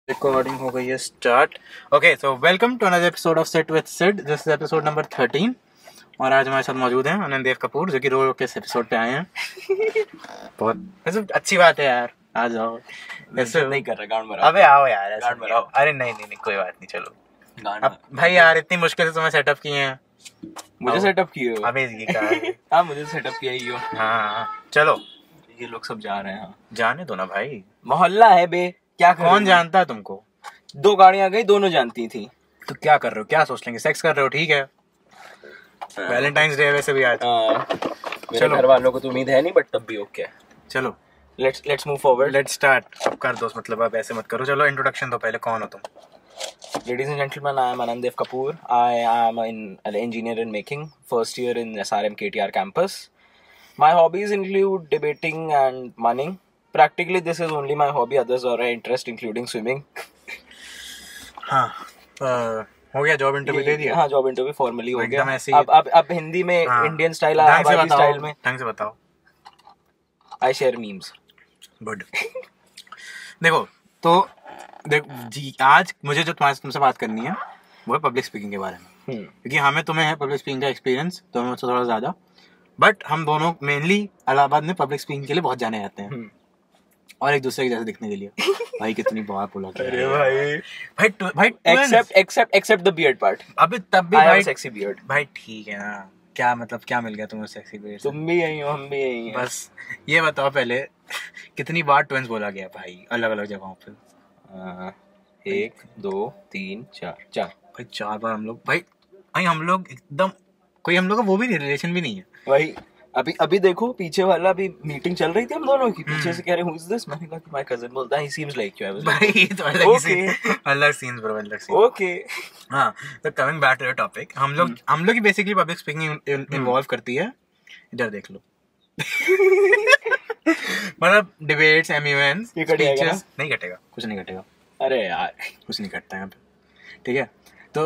Recording हो गई है start. Okay, so welcome to another episode of sit with Sid. This is episode number 13 और आज हमारे साथ मौजूद हैं आनंद देव कपूर, जो कि रोज के इस एपिसोड पे आए हैं। बहुत वैसे अच्छी बात है यार, आ जाओ। ऐसे नहीं कर रहा, गांड मरा। अबे आओ यार, ऐसे गांड मराओ। अरे नहीं नहीं नहीं, कोई बात नहीं, चलो गांड अब भाई यार, इतनी मुश्किल से तुम्हें सेटअप किए हैं। मुझे सेटअप किए हो? अबे ये कहा है। हाँ, मुझे सेटअप किया ही हो। हाँ चलो, ये लोग सब जा रहे हैं। हाँ, जाने दो ना भाई, मोहल्ला है बे, क्या कर कौन रहे हो? जानता है तुमको? 2 गाड़ियां गई, दोनों जानती थी। तो क्या कर रहे हो, क्या सोच लेंगे? सेक्स कर रहे हो, ठीक है। वैलेंटाइंस डे वैसे भी आज। मेरे चलो। घर वालों को तो उम्मीद है नहीं, बट तब भी ओके। चलो let's move forward. Let's start. अब कर दो, मतलब अब ऐसे मत करो। चलो इंट्रोडक्शन दो पहले, कौन हो तुम? Ladies and gentlemen, I am Anand Dev Kapoor. I am an engineer in making, first year in SRM KTR campus. My hobbies include debating and munning. Practically, this is only my hobby. Others are an interest, including swimming. हाँ, हो गया job interview दे दिया? हाँ, job interview formally हो एकदम गया। ऐसे ही- अब हिंदी में हाँ, इंडियन स्टाइल, ढंग से हमारी बताओ, स्टाइल में ढंग से बताओ। I share memes. गुड। देखो तो देख जी, आज मुझे जो तुमसे बात करनी है वो है पब्लिक स्पीकिंग के बारे में, क्योंकि हमें तुम्हें है पब्लिक स्पीकिंग का एक्सपीरियंस, तो हमें थोड़ा ज़्यादा, बट हम दोनों मेनली इलाहाबाद में पब्लिक स्पीकिंग के लिए बहुत जाने जाते हैं और एक दूसरे के जैसे दिखने के लिए। भाई कितनी बार बोला क्या अरे है। भाई भाई एक्सेप्ट द बियर्ड पार्ट। अबे तब भी आई हैव भाई अ सेक्सी बियर्ड। भाई ठीक है ना, क्या मतलब क्या मिल गया तुम्हें सेक्सी बियर्ड से? तुम भी यही हो, हम भी यही हैं। बस ये बताओ पहले, कितनी बार ट्विंस बोला गया भाई अलग अलग जगहों पे? 1 2 3 4 भाई 4 बार हम लोग, भाई हम लोग एकदम, कोई हम लोग का वो भी नहीं, रिलेशन भी नहीं है। वही अभी देखो, पीछे वाला भी मीटिंग चल रही थी हम दोनों की, पीछे से कह रहे हु इज दिस, मैंने कहा माय कजिन, बोलता है he seems like you. I was भाई ये तो अलग ही सीन, अलग सीन्स ब्रो, अलग सीन। ओके। हाँ, तो coming back to your topic, हम लोग की बेसिकली पब्लिक स्पीकिंग इन्वॉल्व करती है, इधर देख लो। मतलब डिबेट्स, एमयूएन्स, ये कटेगा स्पीचेस नहीं कटेगा, कुछ नहीं कटेगा। अरे यार, कुछ नहीं कटता यहाँ पे, ठीक है। तो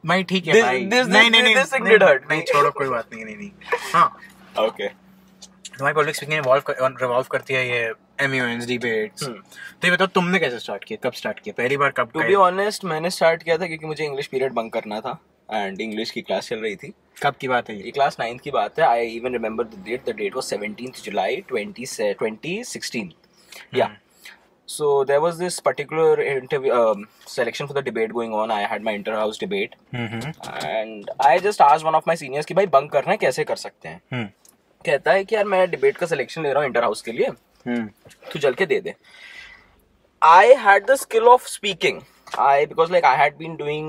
भाई ठीक है This- भाई, this- नहीं नहीं नहीं this thing did hurt नहीं, me. छोड़ो कोई बात नहीं, नहीं हाँ, ओके। तुम्हारी पब्लिक स्पीकिंग रिवॉल्व करती है ये एमयूएन्स, डिबेट्स। तो ये बताओ तुमने कैसे स्टार्ट किया, कब स्टार्ट किया, पहली बार कब? टू बी ऑनेस्ट, मैंने स्टार्ट किया था क्योंकि मुझे इंग्लिश पीरियड बंक करना था एंड इंग्लिश की क्लास चल रही थी। कब की बात है ये? ये क्लास 9th की बात है। I even remember the date was 17th July 2016। या so there was this particular interview selection for the debate going on. I had my inter-house debate and I just asked one of my seniors कि भाई bunk करना है, कैसे कर सकते हैं? कहता है कि यार मैं डिबेट का सिलेक्शन ले रहा हूँ इंटर हाउस के लिए, तू चल के दे दे। I had the skill of speaking. Because like I had been doing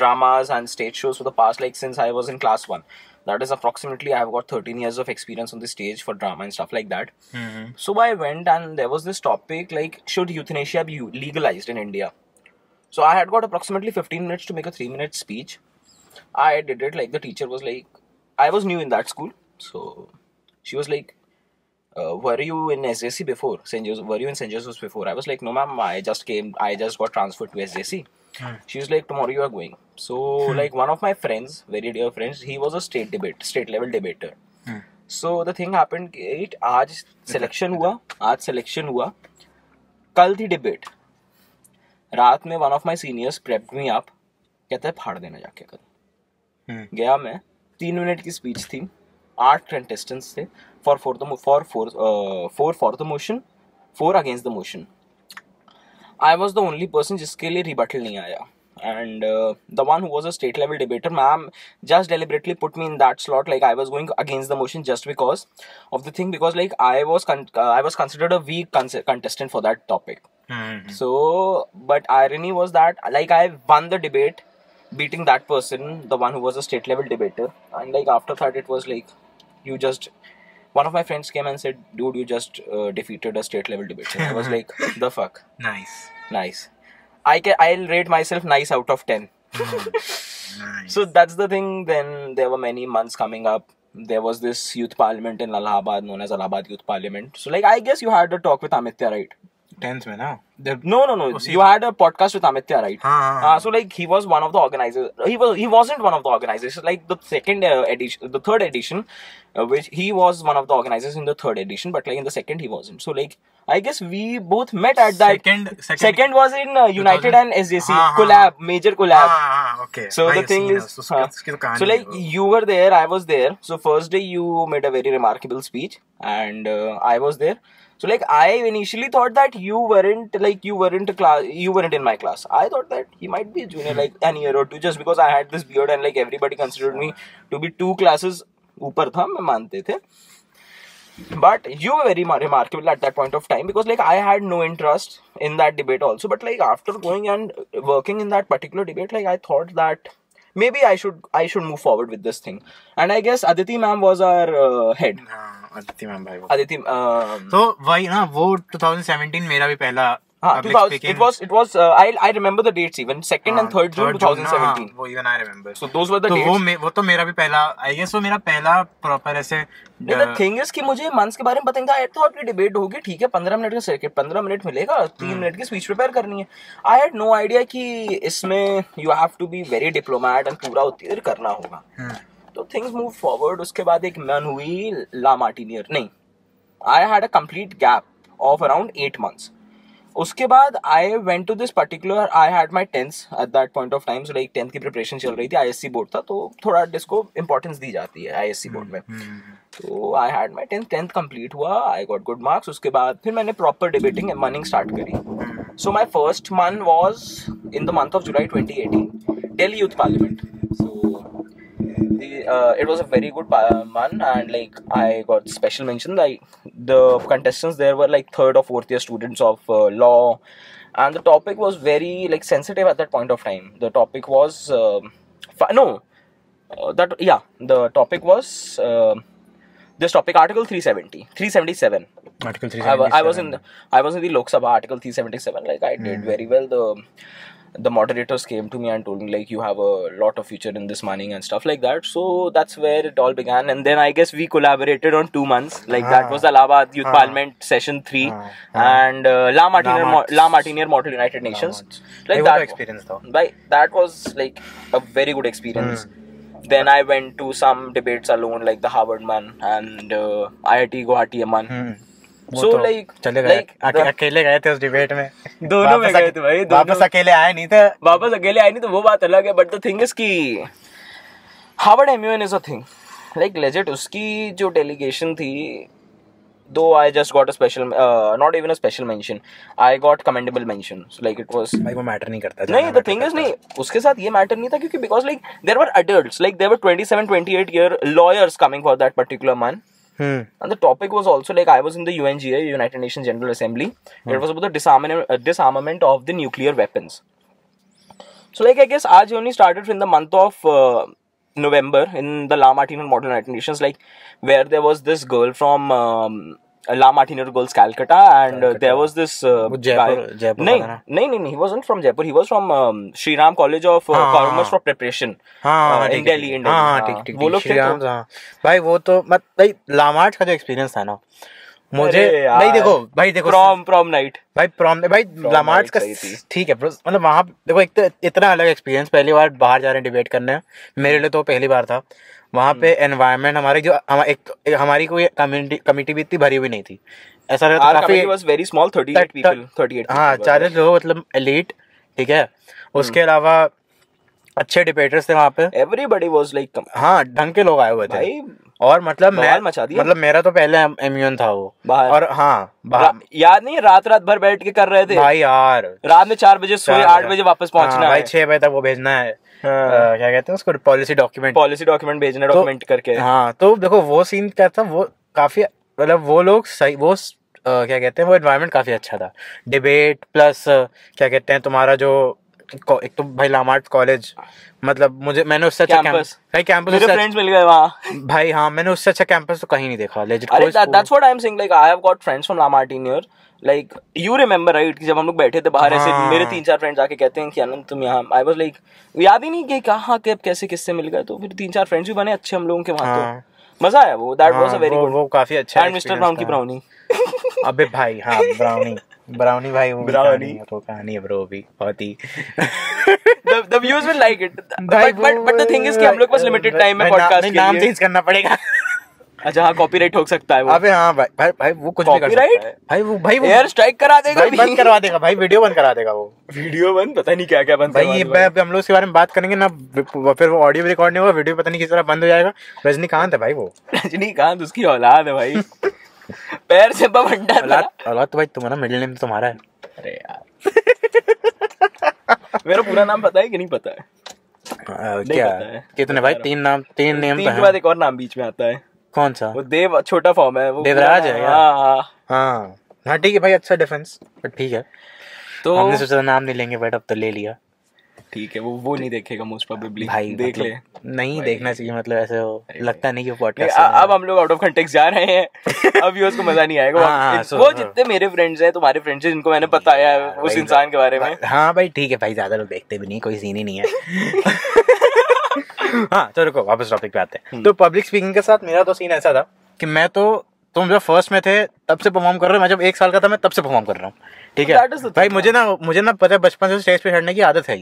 dramas and stage shows for the past, like since I was in class 1. That is approximately, I have got 13 years of experience on the stage for drama and stuff like that. So I went and there was this topic like, should euthanasia be legalized in India? So I had got approximately 15 minutes to make a 3-minute speech. I did it, like the teacher was like, I was new in that school. So she was like, were you in SJC before? Were you in St. Joseph's before? I was like, no ma'am, I just got transferred to SJC. She was like, tomorrow you are going. So like one of my friends, very dear friends, he was a state level debater. So the thing happened, आज selection हुआ, कल थी debate, रात में one of my seniors prepped me up, कहता है फाड़ देना जाके कल। गया मैं, 3 मिनट की स्पीच थी, 8 कंटेस्टेंट्स थे, 4 for the motion, 4 against the motion. I was the only person जिसके लिए रिबटल नहीं आया, and the one who was a state level debater, ma'am, just deliberately put me in that slot, like I was going against the motion just because of the thing, because like I was considered a weak contestant for that topic. So but irony was that like I won the debate, beating that person, the one who was a state level debater, and like after that it was like, one of my friends came and said, dude, you just defeated a state level debater. I was like, the fuck. Nice. I'll rate myself nice out of 10. Nice. So that's the thing. Then there were many months coming up. There was this youth parliament in Allahabad known as Allahabad Youth Parliament. So like I guess you had a talk with Amitya, right? 10th में ना? No. You had a podcast with Amitya, right? हाँ. So like he was one of the organizers. He wasn't one of the organizers. Like the second edition, the third edition, which he was one of the organizers in the third edition, but like in the second he wasn't. So like I guess we both met at that. Second was in United and SJC collab, major collab. Okay. So the thing is, so like you were there, I was there. So first day you made a very remarkable speech, and I was there. So like I initially thought that you weren't in my class. I thought that he might be a junior, like an year or two, just because I had this beard and like everybody considered me to be 2 classes ऊपर था, मैं मानते थे. But you were very remarkable at that point of time, because like I had no interest in that debate also. But like after going and working in that particular debate, like I thought that maybe I should move forward with this thing. And I guess Aditi ma'am was our head. Aditi ma'am भाई. Aditi. तो वही ना, वो 2017 मेरा भी पहला. It was. I remember the dates even. 2nd and 3rd June 2017. वो even I remember. So those were the dates. वो तो मेरा भी पहला, I guess वो मेरा पहला proper ऐसे. The thing is कि मुझे मंथ्स के बारे में पता नहीं था. I thought कि डिबेट होगी, ठीक है, 15 मिनट का सर्किट, 15 मिनट मिलेगा, 3 मिनट की स्पीच प्रिपेयर करनी है. I had no idea कि इसमें you have to be very diplomat and पूरा उत्तर करना होगा. तो things moved forward. उसके बाद एक मन हुई ला मार्टिनियर. नहीं, I had a complete gap of around 8 months. उसके बाद I went to this particular, I had my 10th at that point of time. So like 10th की प्रिपरेशन चल रही थी, ISC बोर्ड था, तो थोड़ा इसको इम्पोर्टेंस दी जाती है ISC बोर्ड में. तो I had my 10th complete हुआ, I got good marks. उसके बाद फिर मैंने proper debating and monning start करी. So my first mon was in the month of July 2018, Delhi Youth Parliament. So it was a very good mon, and like I got special mention. Like the contestants there were like 3rd or 4th year students of law, and the topic was very like sensitive at that point of time. The topic was the topic was this topic, Article 377. Article 377. I was in the Lok Sabha, Article 377. Like I did very well. The moderators came to me and told me like you have a lot of future in this mining and stuff like that. So that's where it all began. And then I guess we collaborated on 2 months. Like that was the Allahabad Youth Parliament Session 3 and La Martiniere Model United Nations. Like that experience though. That was like a very good experience. Then I went to some debates alone, like the Harvard man and IIT Guwahati man. So like अकेले गए थे उस debate में. दोनों में गए थे भाई. वापस अकेले आए नहीं थे. तो वो बात अलग है. बट द थिंग इज कि Harvard MUN is a thing like legend. उसकी जो डेलीगेशन थी, though I just got a special, not even a special mention, I got commendable mention. So like it was. भाई वो matter नहीं करता. नहीं, the thing is नहीं, उसके साथ ये मैटर नहीं था क्योंकि because like there were adults, like there were 27-28 year lawyers coming for that particular month. And the topic was also like I was in the UNGA, United Nations General Assembly. It was about the disarmament of the nuclear weapons. So like I guess our journey started in the month of November in the La Martiniere Model United Nations, like where there was this girl from La Martiniere Girls Calcutta, and there was this Jaipur. No, he wasn't from Jaipur. He was from Shri Ram College of Commerce for Preparation in Delhi. ठीक. वो लोग भाई वो तो भाई लामार्ट का जो experience था ना, मुझे भाई देखो प्रॉम नाइट भाई लामार्ट का ठीक है. मतलब वहाँ देखो एक तो इतना अलग एक्सपीरियंस, पहली बार बाहर जा रहे हैं डिबेट करने. मेरे लिए तो पहली बार था. वहाँ पे एनवायरनमेंट हमारी कोई कमिटी भी इतनी भरी हुई नहीं थी. ऐसा लगता था काफी was very small, 38 people. हाँ, 40 लोग, मतलब एलीट. ठीक है. उसके अलावा अच्छे डिबेटर्स थे वहाँ पे. Everybody was like, हाँ, ढंग के लोग आए हुए थे. और मतलब मेरा तो पहले MUN था वो. और हाँ, याद नहीं, रात भर बैठ के कर रहे थे भाई यार. रात में 4 बजे सोए, 8 बजे वापस पहुंचना है भाई. 6 बजे तक वो भेजना है. क्या कहते हैं उसको, पॉलिसी डॉक्यूमेंट भेजना, डॉक्यूमेंट करके. हाँ, तो देखो वो सीन क्या था, वो काफी, मतलब वो लोग सही, वो क्या कहते हैं, वो एनवायरनमेंट काफी अच्छा था. डिबेट प्लस क्या कहते हैं तुम्हारा जो एक तो भाई लामार्ट कॉलेज, मतलब मैंने उससे अच्छा कैंपस मेरे फ्रेंड्स मिल गए वहाँ भाई. हाँ, मैंने उससे अच्छा कैंपस तो कहीं नहीं देखा. That's what I'm saying, like I have got friends from La Martiniere. Like you remember right कि जब हम लोग बैठे थे बाहर ऐसे, मेरे 3-4 फ्रेंड्स आके कहते हैं कि आनंद तुम यहाँ. I was like, याद ही नहीं कि कहाँ कब कैसे किससे मिल गए. तो फिर 3-4 फ्रेंड्स भी बने अच्छे हम लोगों के वहाँ. तो मजा आया वो. That was a very good. वो काफी अच्छा. And Mr. Brown की ब्राउनी अबे भाई हाँ ब्राउनी ब्राउनी भाई वो ब्राउनी वो कहानी है ब्रो भी बहुत ही the viewers will like it but the thing is कि हम लोग पास लिमिटेड टाइम है पॉडकास्ट के लिए नाम चेंज करना पड़ेगा अच्छा हाँ कॉपीराइट हो सकता है वो अबे हाँ भाई भाई भाई वो कुछ भी कर सकता है भाई वो एयर स्ट्राइक करा देगा भाई बंद करवा देगा भाई वीडियो बंद करा देगा वो वीडियो बंद पता नहीं क्या क्या बंद भाई ये हम लोग इसके बारे में बात करेंगे ना फिर वो ऑडियो भी रिकॉर्ड नहीं होगा वीडियो पता नहीं किस तरह बंद हो जाएगा रजनीकांत है भाई वो रजनीकांत उसकी औलाद है भाई पैर से बवंडा औलाद तो भाई तुम्हारा मिडिल नेम तुम्हारा है अरे यार मेरा पूरा नाम पता है कि नहीं पता है क्या कितने भाई तीन नेम तीन के बाद एक और नाम बीच में आता है कौन सा वो देव छोटा फॉर्म है वो देवराज है हाँ हाँ ठीक है भाई अच्छा डिफेंस बट ठीक है तो हमने सोचा नाम नहीं लेंगे बट अब तो ले लिया ठीक है वो नहीं देखेगा मोस्ट प्रोबेबली भाई देख ले नहीं देखना चाहिए मतलब ऐसे लगता नहीं कि पॉडकास्ट अब हम लोग आउट ऑफ कंटेक्स्ट जा रहे हैं अब व्यूअर्स को मजा नहीं आएगा वो जितने मेरे फ्रेंड्स हैं तुम्हारे फ्रेंड्स हैं जिनको मैंने बताया है उस इंसान के बारे में हाँ भाई ठीक है भाई ज्यादा लोग देखते भी नहीं कोई सीन ही नहीं है हाँ तो रुको वापस टॉपिक पे आते हैं तो पब्लिक स्पीकिंग के साथ मेरा तो सीन ऐसा था कि मैं तो तुम जब फर्स्ट में थे तब से परफॉर्म कर रहे हो मैं जब 1 साल का था मैं तब से परफॉर्म कर रहा हूँ ठीक है भाई मुझे ना पता है बचपन से स्टेज पे चढ़ने की आदत है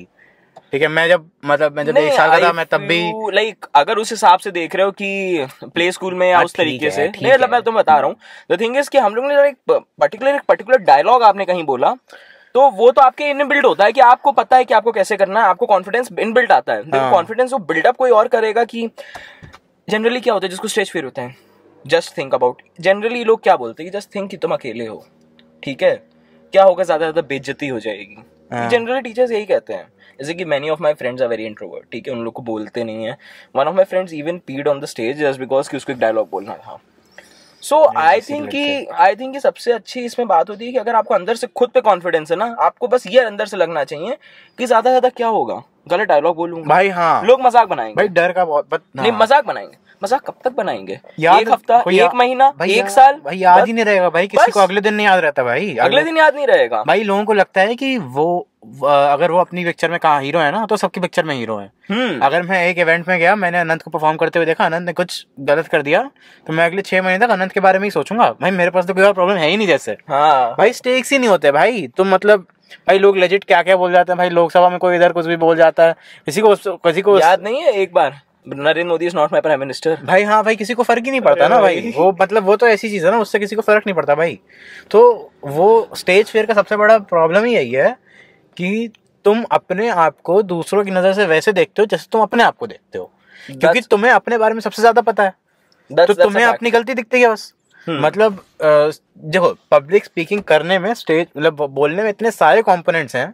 ठीक है मैं जब 1 साल का था मैं तब भी लाइक अगर उस हिसाब से देख रहे हो कि प्ले स्कूल में या उस तरीके से नहीं मतलब मैं तुम्हें बता रहा हूँ द थिंग इज कि हम लोग ने एक पर्टिकुलर डायलॉग आपने कहीं बोला तो वो तो आपके इनबिल्ट होता है कि आपको पता है कि आपको कैसे करना है आपको कॉन्फिडेंस इनबिल्ट आता है लेकिन कॉन्फिडेंस वो बिल्डअप कोई और करेगा कि जनरली क्या होता है जिसको स्टेज फियर होता है जस्ट थिंक अबाउट जनरली लोग क्या बोलते हैं कि जस्ट थिंक कि तुम अकेले हो ठीक है क्या होगा ज्यादा ज्यादा बेइज्जती हो जाएगी जनरली टीचर्स यही कहते हैं जैसे कि many of my friends are very introvert ठीक है उन लोग को बोलते नहीं है one of my friends even peed on the stage just because कि उसको एक डायलॉग बोलना था सो आई थिंक कि सबसे अच्छी इसमें बात होती है कि अगर आपको अंदर से खुद पे कॉन्फिडेंस है ना आपको बस ये अंदर से लगना चाहिए कि ज्यादा ज्यादा क्या होगा गलत डायलॉग बोलूंगा भाई हाँ लोग मजाक बनाएंगे भाई डर का बहुत नहीं मजाक बनाएंगे मजाक कब तक बनाएंगे एक हफ्ता एक महीना एक साल भाई याद ही नहीं रहेगा भाई किसी को अगले दिन नहीं याद रहता भाई अगले दिन याद नहीं रहेगा भाई लोगों को लगता है कि वो अगर वो अपनी पिक्चर में कहाँ हीरो है ना तो सबकी पिक्चर में हीरो है अगर मैं एक इवेंट में गया मैंने अनंत को परफॉर्म करते हुए देखा अनंत ने कुछ गलत कर दिया तो मैं अगले 6 महीने तक अनंत के बारे में ही सोचूंगा भाई मेरे पास तो कोई और प्रॉब्लम है ही नहीं जैसे भाई स्टेक्स ही नहीं होते भाई तुम मतलब भाई लोग लेजिट क्या क्या बोल जाते हैं भाई लोकसभा में कोई इधर कुछ भी बोल जाता है किसी को याद नहीं है एक बार Narendra Modi is not my prime minister भाई हाँ भाई किसी को फर्क ही नहीं पड़ता ना भाई वो मतलब वो तो ऐसी चीज है ना उससे किसी को फर्क नहीं पड़ता भाई तो वो स्टेज फेयर का सबसे बड़ा प्रॉब्लम ही यही है कि तुम अपने आप को दूसरों की नजर से वैसे देखते हो जैसे तुम अपने आप को देखते हो क्योंकि तुम्हें अपने बारे में सबसे ज्यादा पता है तो तुम्हें अपनी गलती दिखती है बस मतलब देखो पब्लिक स्पीकिंग करने में स्टेज मतलब बोलने में इतने सारे कंपोनेंट्स हैं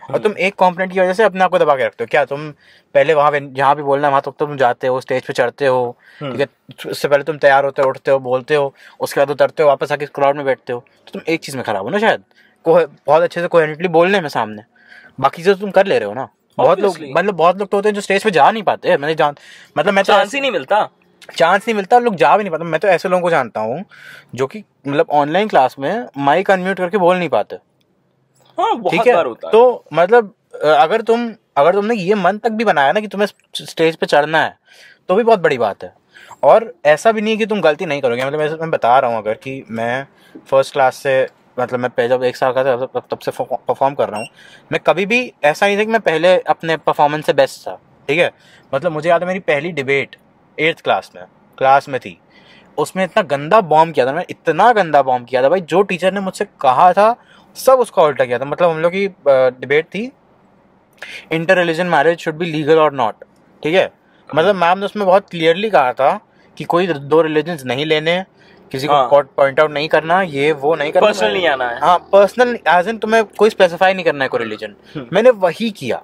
और तुम एक कंपोनेंट की वजह से अपने आप को दबा के रखते हो क्या तुम पहले वहां पे जहाँ भी बोलना है वहां तक तुम जाते हो स्टेज पे चढ़ते हो ठीक है उससे पहले तुम तैयार होते हो उठते हो बोलते हो उसके बाद उतरते हो वापस आके क्राउड में बैठते हो तो तुम एक चीज में खराब हो ना शायद बहुत अच्छे से कोहेरेंटली बोलने में सामने बाकी चीजें तुम कर ले रहे हो ना बहुत लोग तो होते हैं जो स्टेज पे जा नहीं पाते मैं चांस ही नहीं मिलता लोग जा भी नहीं पाते मैं तो ऐसे लोगों को जानता हूँ जो कि मतलब ऑनलाइन क्लास में माइक अनम्यूट करके बोल नहीं पाते ठीक है तो मतलब अगर तुमने ये मन तक भी बनाया ना कि तुम्हें स्टेज पे चढ़ना है तो भी बहुत बड़ी बात है और ऐसा भी नहीं है कि तुम गलती नहीं करोगे मतलब मैं बता रहा हूँ अगर कि मैं फर्स्ट क्लास से मतलब मैं जब 1 साल का था तब से परफॉर्म कर रहा हूँ मैं कभी भी ऐसा नहीं था कि मैं पहले अपने परफॉर्मेंस से बेस्ट था ठीक है मतलब मुझे याद है मेरी पहली डिबेट 8th क्लास में थी उसमें इतना गंदा बॉम्ब किया था मैं इतना गंदा बॉम्ब किया था भाई जो टीचर ने मुझसे कहा था सब उसका उल्टा किया था मतलब हम लोग की डिबेट थी inter religion marriage should be legal और नॉट ठीक है मतलब मैम ने उसमें बहुत क्लियरली कहा था कि कोई 2 रिलीजन्स नहीं लेने किसी को पॉइंट आउट नहीं करना ये वो नहीं करना पर्सनल नहीं आना है हाँ पर्सनल एज इन तुम्हें कोई स्पेसिफाई नहीं करना है कोई रिलीजन मैंने वही किया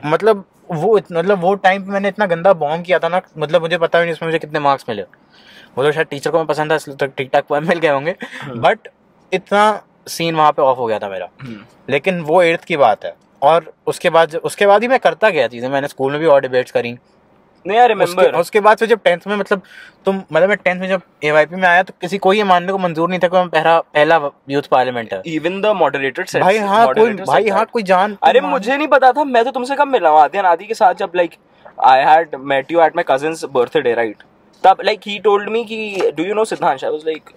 मतलब वो टाइम पे मैंने इतना गंदा बॉम्ब किया था ना मतलब मुझे पता भी नहीं उसमें मुझे कितने मार्क्स मिले वो तो शायद टीचर को मैं पसंद था इसलिए तो ठीक ठाक मिल गए होंगे बट इतना सीन वहाँ पे ऑफ हो गया था मेरा लेकिन वो 8th की बात है और उसके बाद ही मैं करता गया चीज़ें मैंने स्कूल में भी और डिबेट्स करी नहीं आई रिमेंबर उसके बाद फिर जब 10th में मतलब मैं 10th में जब AYP में आया तो किसी को ये मानने को मंजूर नहीं था कि मैं पहला यूथ पार्लियामेंट है इवन द मॉडरेटर सेड भाई हाँ कोई जान अरे मुझे नहीं पता था मैं तो तुमसे कब मिला हूं आदि के साथ जब like I had met you at my cousin's birthday right तब लाइक ही टोल्ड मी कि do you know Siddhansh I was like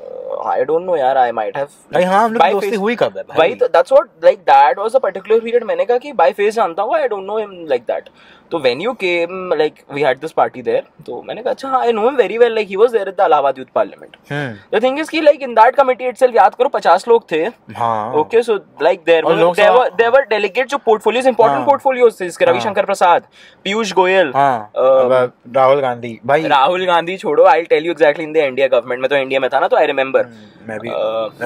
I don't know यार, I might have. भाई हाँ, हम लोग By की दोस्ती face- हुई कब है भाई? भाई तो that's what, like that was a particular period. मैंने कहा कि by face जानता हूँ, I don't know him like that. तो when you came, like we had this party there, तो मैंने कहा अच्छा हाँ, I know him very well, like he was there at the Allahabad Youth Parliament. The thing is कि like in that committee itself, याद करो 50 लोग थे. हाँ. Okay, so like there were delegates जो portfolios, important portfolios थे, जिसके रविशंकर प्रसाद, पीयूष गोयल, राहुल गांधी भाई. राहुल गांधी छोड़ो, I'll tell you exactly in the India government, मैं तो इंडिया में था ना, तो I remember. मैं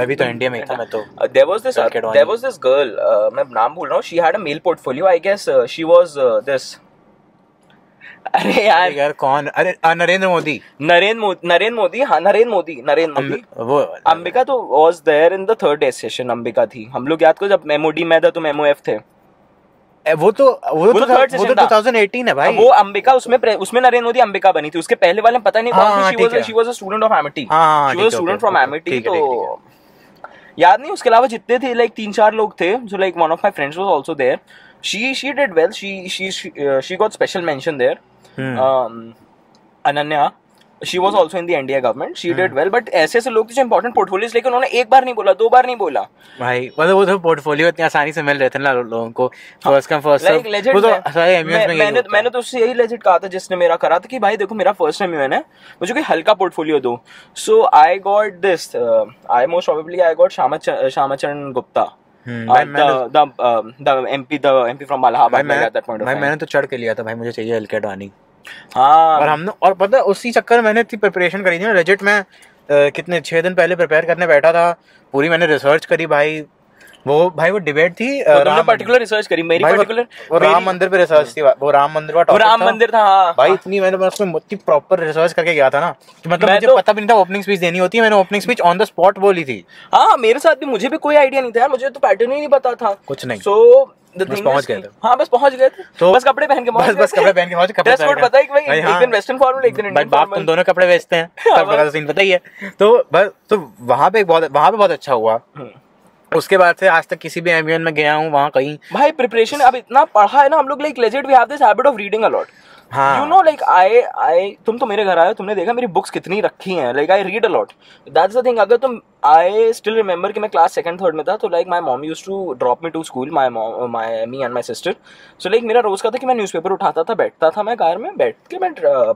भी तो इंडिया में ही था. मैं तो there was this girl, मैं नाम भूल रहा हूँ, she had a mail portfolio, I guess she was this. अरे यार कौन? अरे नरेंद्र मोदी. वो अंबिका तो was there in the third session. Ambika थी. हम लोग याद करो जब MOD में था तो MOF थे. वो तो 2018 है भाई. वो अंबिका उसमें नरेंद्र मोदी अंबिका बनी थी. उसके पहले वाले पता नहीं कौन थी. She was a student of Amity. She was a student from Amity. तो याद नहीं. उसके अलावा जितने थे like 3-4 लोग थे. So like one of my friends was also there. She did well. She got special mention there. Ananya, she was also in the NDA government. She did well, but ऐसे लोग थे जो important portfolios, लेकिन उन्होंने एक बार नहीं बोला, 2 बार नहीं बोला. भाई मतलब वो तो portfolio इतनी आसानी से मिल रहे थे ना लोगों को. First come first serve. वो तो सारे MUN में मैंने तो उससे यही legit कहा था जिसने मेरा करा था कि भाई देखो मेरा first MUN है, मुझे कोई हल्का portfolio दो. So I got this. I most probably got Shyamacharan Gupta. The MP from Allahabad at that point of time. मैंने तो चढ़ के लिया था भाई, मुझे चाहिए हल्के अडवाणी. हाँ. और हमने और पता उसी चक्कर में मैंने इतनी प्रिपरेशन करी थी ना. लेजिट मैं कितने 6 दिन पहले प्रिपेयर करने बैठा था. पूरी मैंने रिसर्च करी भाई. वो डिबेट थी. तुमने पर्टिकुलर रिसर्च करी? मेरी पर्टिकुलर वो राम मंदिर पे रिसर्च थी. वो राम मंदिर का टॉपिक था. राम मंदिर था भाई. इतनी मैंने उसमें इतनी प्रॉपर रिसर्च करके गया था ना कि मतलब मुझे पता भी नहीं था ओपनिंग स्पीच देनी होती है. मैंने opening speech on the spot बोली थी. हाँ मेरे साथ भी. मुझे भी कोई आइडिया नहीं था यार. मुझे तो पैटर्न ही नहीं पता था कुछ नहीं. सो बस पहुंच गए थे. हाँ बस पहुंच गए थे. तो बस कपड़े पहन के बस कपड़े पहन के ड्रेस कोड पता है कि भाई एक दिन वेस्टर्न फॉर्मल एक दिन इंडियन फॉर्मल. तुम दोनों कपड़े बेचते हैं तब का सीन पता ही है. तो बस तो वहाँ पे बहुत अच्छा हुआ. उसके बाद से आज तक किसी भी एमयूएन में गया हूँ वहाँ कहीं भाई प्रिपरेशन अब इतना पढ़ा है ना हम लोग. Like legit we have this habit of reading a lot. You know, like I तुम तो मेरे घर आए, तुमने देखा मेरी बुक्स कितनी रखी हैं. Like I read a lot. That's the thing. अगर तुम I still remember कि मैं क्लास 2nd 3rd में था तो like my mom used to drop me to school. Me and my sister. So like मेरा रोज का था कि मैं न्यूज़पेपर उठाता था, बैठता था मैं कार में, बैठ के मैं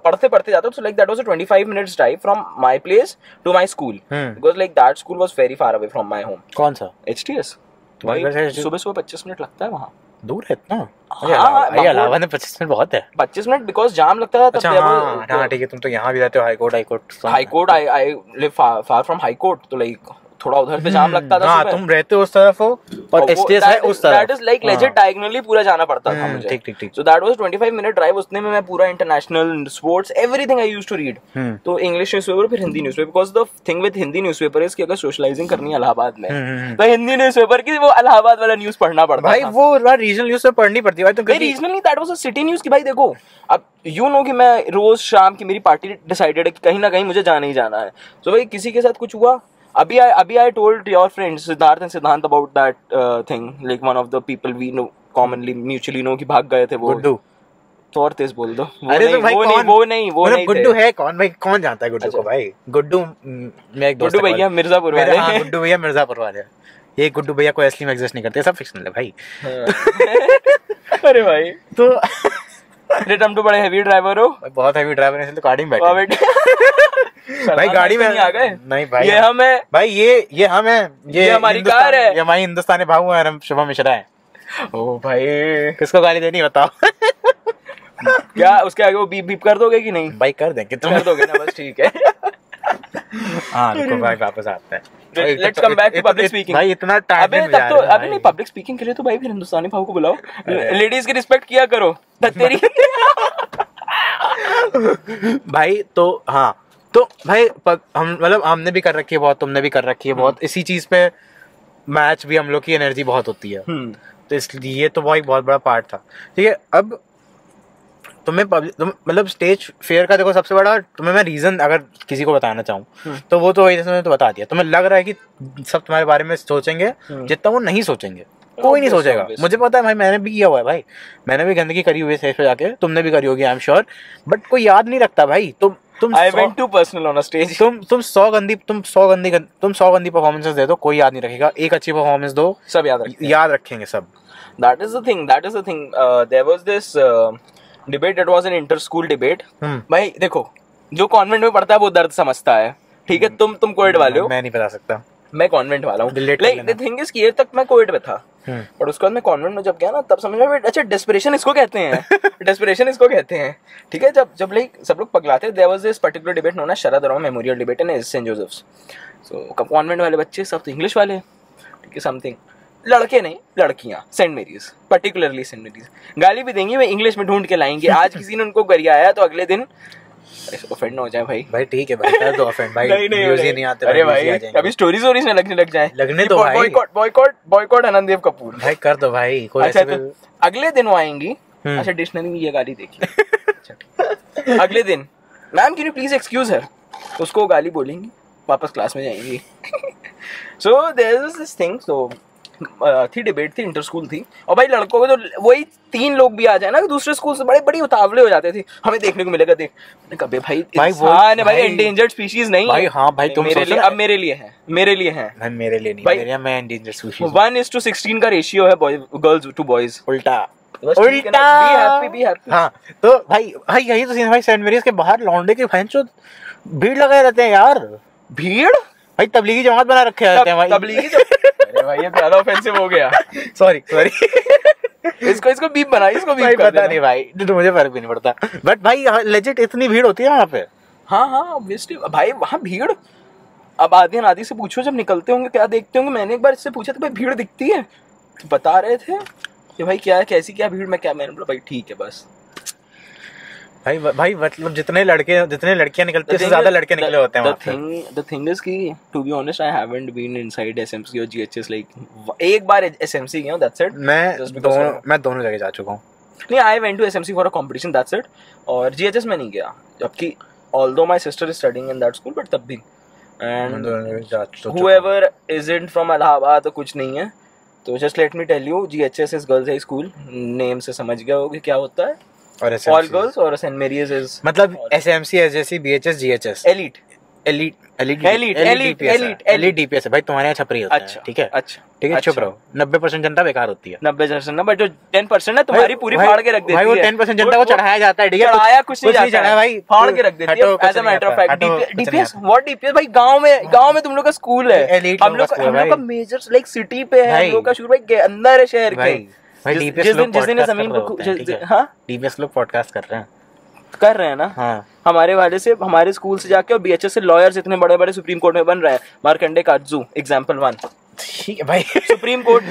पढ़ते जाता. So like that was a 25 minutes drive from my place to my school. Because like that school was very far away from my home. कौन सा? HTS. सुबह 25 मिनट लगता है वहाँ. दूर है इतना? इलाहाबाद में 25 मिनट बहुत है. 25 मिनट बिकॉज जाम लगता था. अच्छा हाँ ठीक है. तुम तो यहाँ भी रहते हो. High court. I live far from high court. तो लाइक थोड़ा उधर पे जाम लगता था. हाँ तुम रहते हो उस तरफ हो और एसटीएस है उस तरफ. That is like legit diagonally पूरा जाना पड़ता था मुझे. ठीक. So that was 25 minute drive. उसने में मैं पूरा international sports everything I used to read. तो इंग्लिश न्यूज़पेपर फिर Hindi newspaper. Because the thing with Hindi newspaper is कि अगर सोशलाइजिंग करनी है इलाहाबाद में तो हिंदी न्यूज़पेपर की वो इलाहाबाद वाला न्यूज़ पढ़ना पड़ता है भाई. वो रीजनल न्यूज़ से पढ़नी पड़ती है भाई. तो रीजनल नहीं, that was a city news की भाई देखो अब यू नो कि मैं रोज शाम की मेरी पार्टी डिसाइडेड है कि कहीं ना कहीं मुझे जाना ही जाना है. तो भाई किसी के साथ कुछ हुआ. अभी I told your friends Siddharth and Siddhant about that thing. Like one of the people we know commonly mutually know कि भाग गए थे वो. गुड्डू. तो और तेज बोल दो. अरे तो भाई वो नहीं गुड्डू है कौन भाई? कौन जानता है गुड्डू को भाई? गुड्डू मेरा एक दोस्त है. गुड्डू भैया मिर्जापुर वाले. हाँ गुड्डू भैया मिर्जापुर वाले. ये गुड्डू भैया कोई असली में एग्जिस्ट नहीं करते. सब फिक्शनल है भाई. अरे भाई तो तुम तो बड़े हेवी ड्राइवर हो. बहुत हेवी ड्राइवर है. तो गाड़ी में बैठे भाई. गाड़ी में आ गए. नहीं भाई ये हम है भाई. ये हम है. ये हमारी कार है. ये हमारी हिंदुस्तानी भाऊ है. हम शुभम मिश्रा है. ओ भाई किसको गाली देनी बताओ. क्या उसके आगे वो बीप बीप कर दोगे कि नहीं? भाई कर देंगे. तुम कर दोगे ना? बस ठीक है. हाँ रुको भाई वापस आते हैं. Let's come back to public speaking. भाई इतना टाइम अबे तब तो अभी नहीं. पब्लिक स्पीकिंग के लिए तो भाई फिर हिंदुस्तानी भाव को बुलाओ. लेडीज की रिस्पेक्ट किया करो. तेरी भाई तो हाँ तो भाई हम मतलब हमने भी कर रखी है बहुत. तुमने भी कर रखी है बहुत. इसी चीज पे मैच भी हम लोग की एनर्जी बहुत होती है. तो इसलिए तो बहुत बड़ा पार्ट था. ठीक है. अब तुम्हें मतलब स्टेज फेयर का देखो सबसे बड़ा तुम्हें मैं रीजन अगर किसी को बताना चाहूँ तो वो तो जैसे मैंने तो बता दिया. तुम्हें लग रहा है कि सब तुम्हारे बारे में सोचेंगे जितना वो नहीं सोचेंगे. कोई नहीं सोचेगा. मुझे पता है भाई. मैंने भी किया हुआ है भाई. मैंने भी गंदगी करी हुई है स्टेज पे जाके. तुमने भी करी होगी आई एम श्योर. बट कोई याद नहीं रखता भाई. तो I went too personal on a stage. तुम 100 गंदी परफॉर्मेंसेस दे दो, कोई याद नहीं रखेगा. एक अच्छी परफॉर्मेंस दो, सब याद रखेंगे सब. That is the thing. There was this debate that was an inter-school debate. भाई देखो, जो कॉन्वेंट में पढ़ता है वो दर्द समझता है, ठीक है. तुम कोएड वाले हो, मैं नहीं बता सकता. मैं कॉन्वेंट वाला हूँ. लाइक द थिंग इज कि ये तक मैं कोएड में था, पर उसके बाद मैं कॉन्वेंट में जब गया ना, तब समझ में अच्छा डेस्परेशन इसको कहते हैं. डेस्परेशन इसको कहते हैं, ठीक है. जब लाइक सब लोग पगलाते, there was this particular debate known as Sharad Aroma memorial debate in Saint Joseph's. So convent वाले बच्चे सब तो इंग्लिश वाले, ठीक है. समथिंग लड़के नहीं, लड़कियां, Saint Mary's, particularly Saint Mary's गाली भी देंगी, मैं इंग्लिश में ढूंढ के लाएंगे. आज किसी ने उनको गरियाया तो अगले दिन ऑफेंड ना हो जाए. भाई ठीक है भाई, कर दो ऑफेंड भाई. व्यूज ही नहीं आते. अरे भाई अभी स्टोरीज में लगने लग जाए. लगने दो भाई. बॉयकॉट आनंददेव कपूर. भाई कर दो भाई. अच्छा तो अगले दिन वो आएंगी. अच्छा डिक्शनरी में ये गाली देखी. अगले दिन ma'am can you please excuse her, उसको गाली बोलेंगी, वापस क्लास में जाएंगी. So there is this thing. So थी डिबेट थी, इंटर स्कूल थी. और भाई लड़कों को तो वही 3 लोग भी आ जाए ना दूसरे स्कूल से, बड़ी उतावले हो जाते थे, हमें देखने को मिलेगा. देख कभी भाई इंसान है भाई, एंडेंजर्ड स्पीशीज नहीं भाई. हाँ भाई तुम मेरे लिए, अब मेरे लिए है भाई, मेरे लिए नहीं भाई. मैं एंडेंजर्ड स्पीशीज. 1:16 का रेशियो है गर्ल्स टू बॉयज. उल्टा. Be happy. हाँ तो भाई यही तो सीन भाई. सेंट मेरीज के बाहर लौंडे के भैंचो भीड़ लगाए रहते हैं यार. भीड़ भाई तबलीगी जमात बना रखे रहते हैं भाई. तबलीगी. अरे भाई ये ज्यादा ऑफेंसिव हो गया. सॉरी इसको बीप बना, इसको बीप कर. पता नहीं भाई, तो मुझे फर्क भी नहीं पड़ता. बट भाई लेजिट इतनी भीड़ होती है वहाँ पे. हाँ ऑब्वियसली भाई वहाँ भीड़. अब आदि से पूछो जब निकलते होंगे क्या देखते होंगे. मैंने एक बार इससे पूछा था भाई भीड़ दिखती है, तो बता रहे थे कि भाई क्या है, कैसी क्या भीड़. मैंने बोला भाई ठीक है बस. भाई मतलब जितने लड़कियां निकलती है, ज्यादा लड़के निकले होते हैं. The thing is कि to be honest I haven't been inside SMC और GHS. like एक बार SMC गया हूँ, that's it. मैं दोनों जगह जा चुका हूँ. नहीं, I went to SMC for a competition, that's it. और GHS में नहीं गया, जबकि although my sister is studying in that school, but तब भी. And whoever isn't from Allahabad तो कुछ नहीं है. तो just let me tell you, GHS is girls high school. Name से समझ गया होगा क्या होता है. और ऑल गर्ल्स और सेंट मेरीज इज मतलब SMC SJC BHS GHS elite DPS है भाई. तुम्हारे यहाँ छपरी होता है, ठीक है. अच्छा ठीक है, चुप रहो. 90% जनता बेकार होती है. 90% ना, बट जो 10% है तुम्हारी पूरी फाड़ के रख देती है भाई. वो 10% जनता को चढ़ाया जाता है, ठीक है. चढ़ाया कुछ नहीं जाता है भाई, फाड़ के रख देती है. As a matter of fact DPS what DPS भाई. गांव में तुम लोग का स्कूल है. हम लोग का मेजर लाइक सिटी पे है. हम लोग का शुरू भाई अंदर है शहर के. जिस दिन जमीन पर. हाँ डीपीएस लोग पॉडकास्ट कर रहे हैं ना. हाँ हमारे वाले से, हमारे स्कूल से जाके और बीएचएस से लॉयर्स इतने बड़े बड़े सुप्रीम कोर्ट में बन रहे हैं. मार्कंडे काटजू एग्जांपल 1. ठीक है भाई. सुप्रीम कोर्ट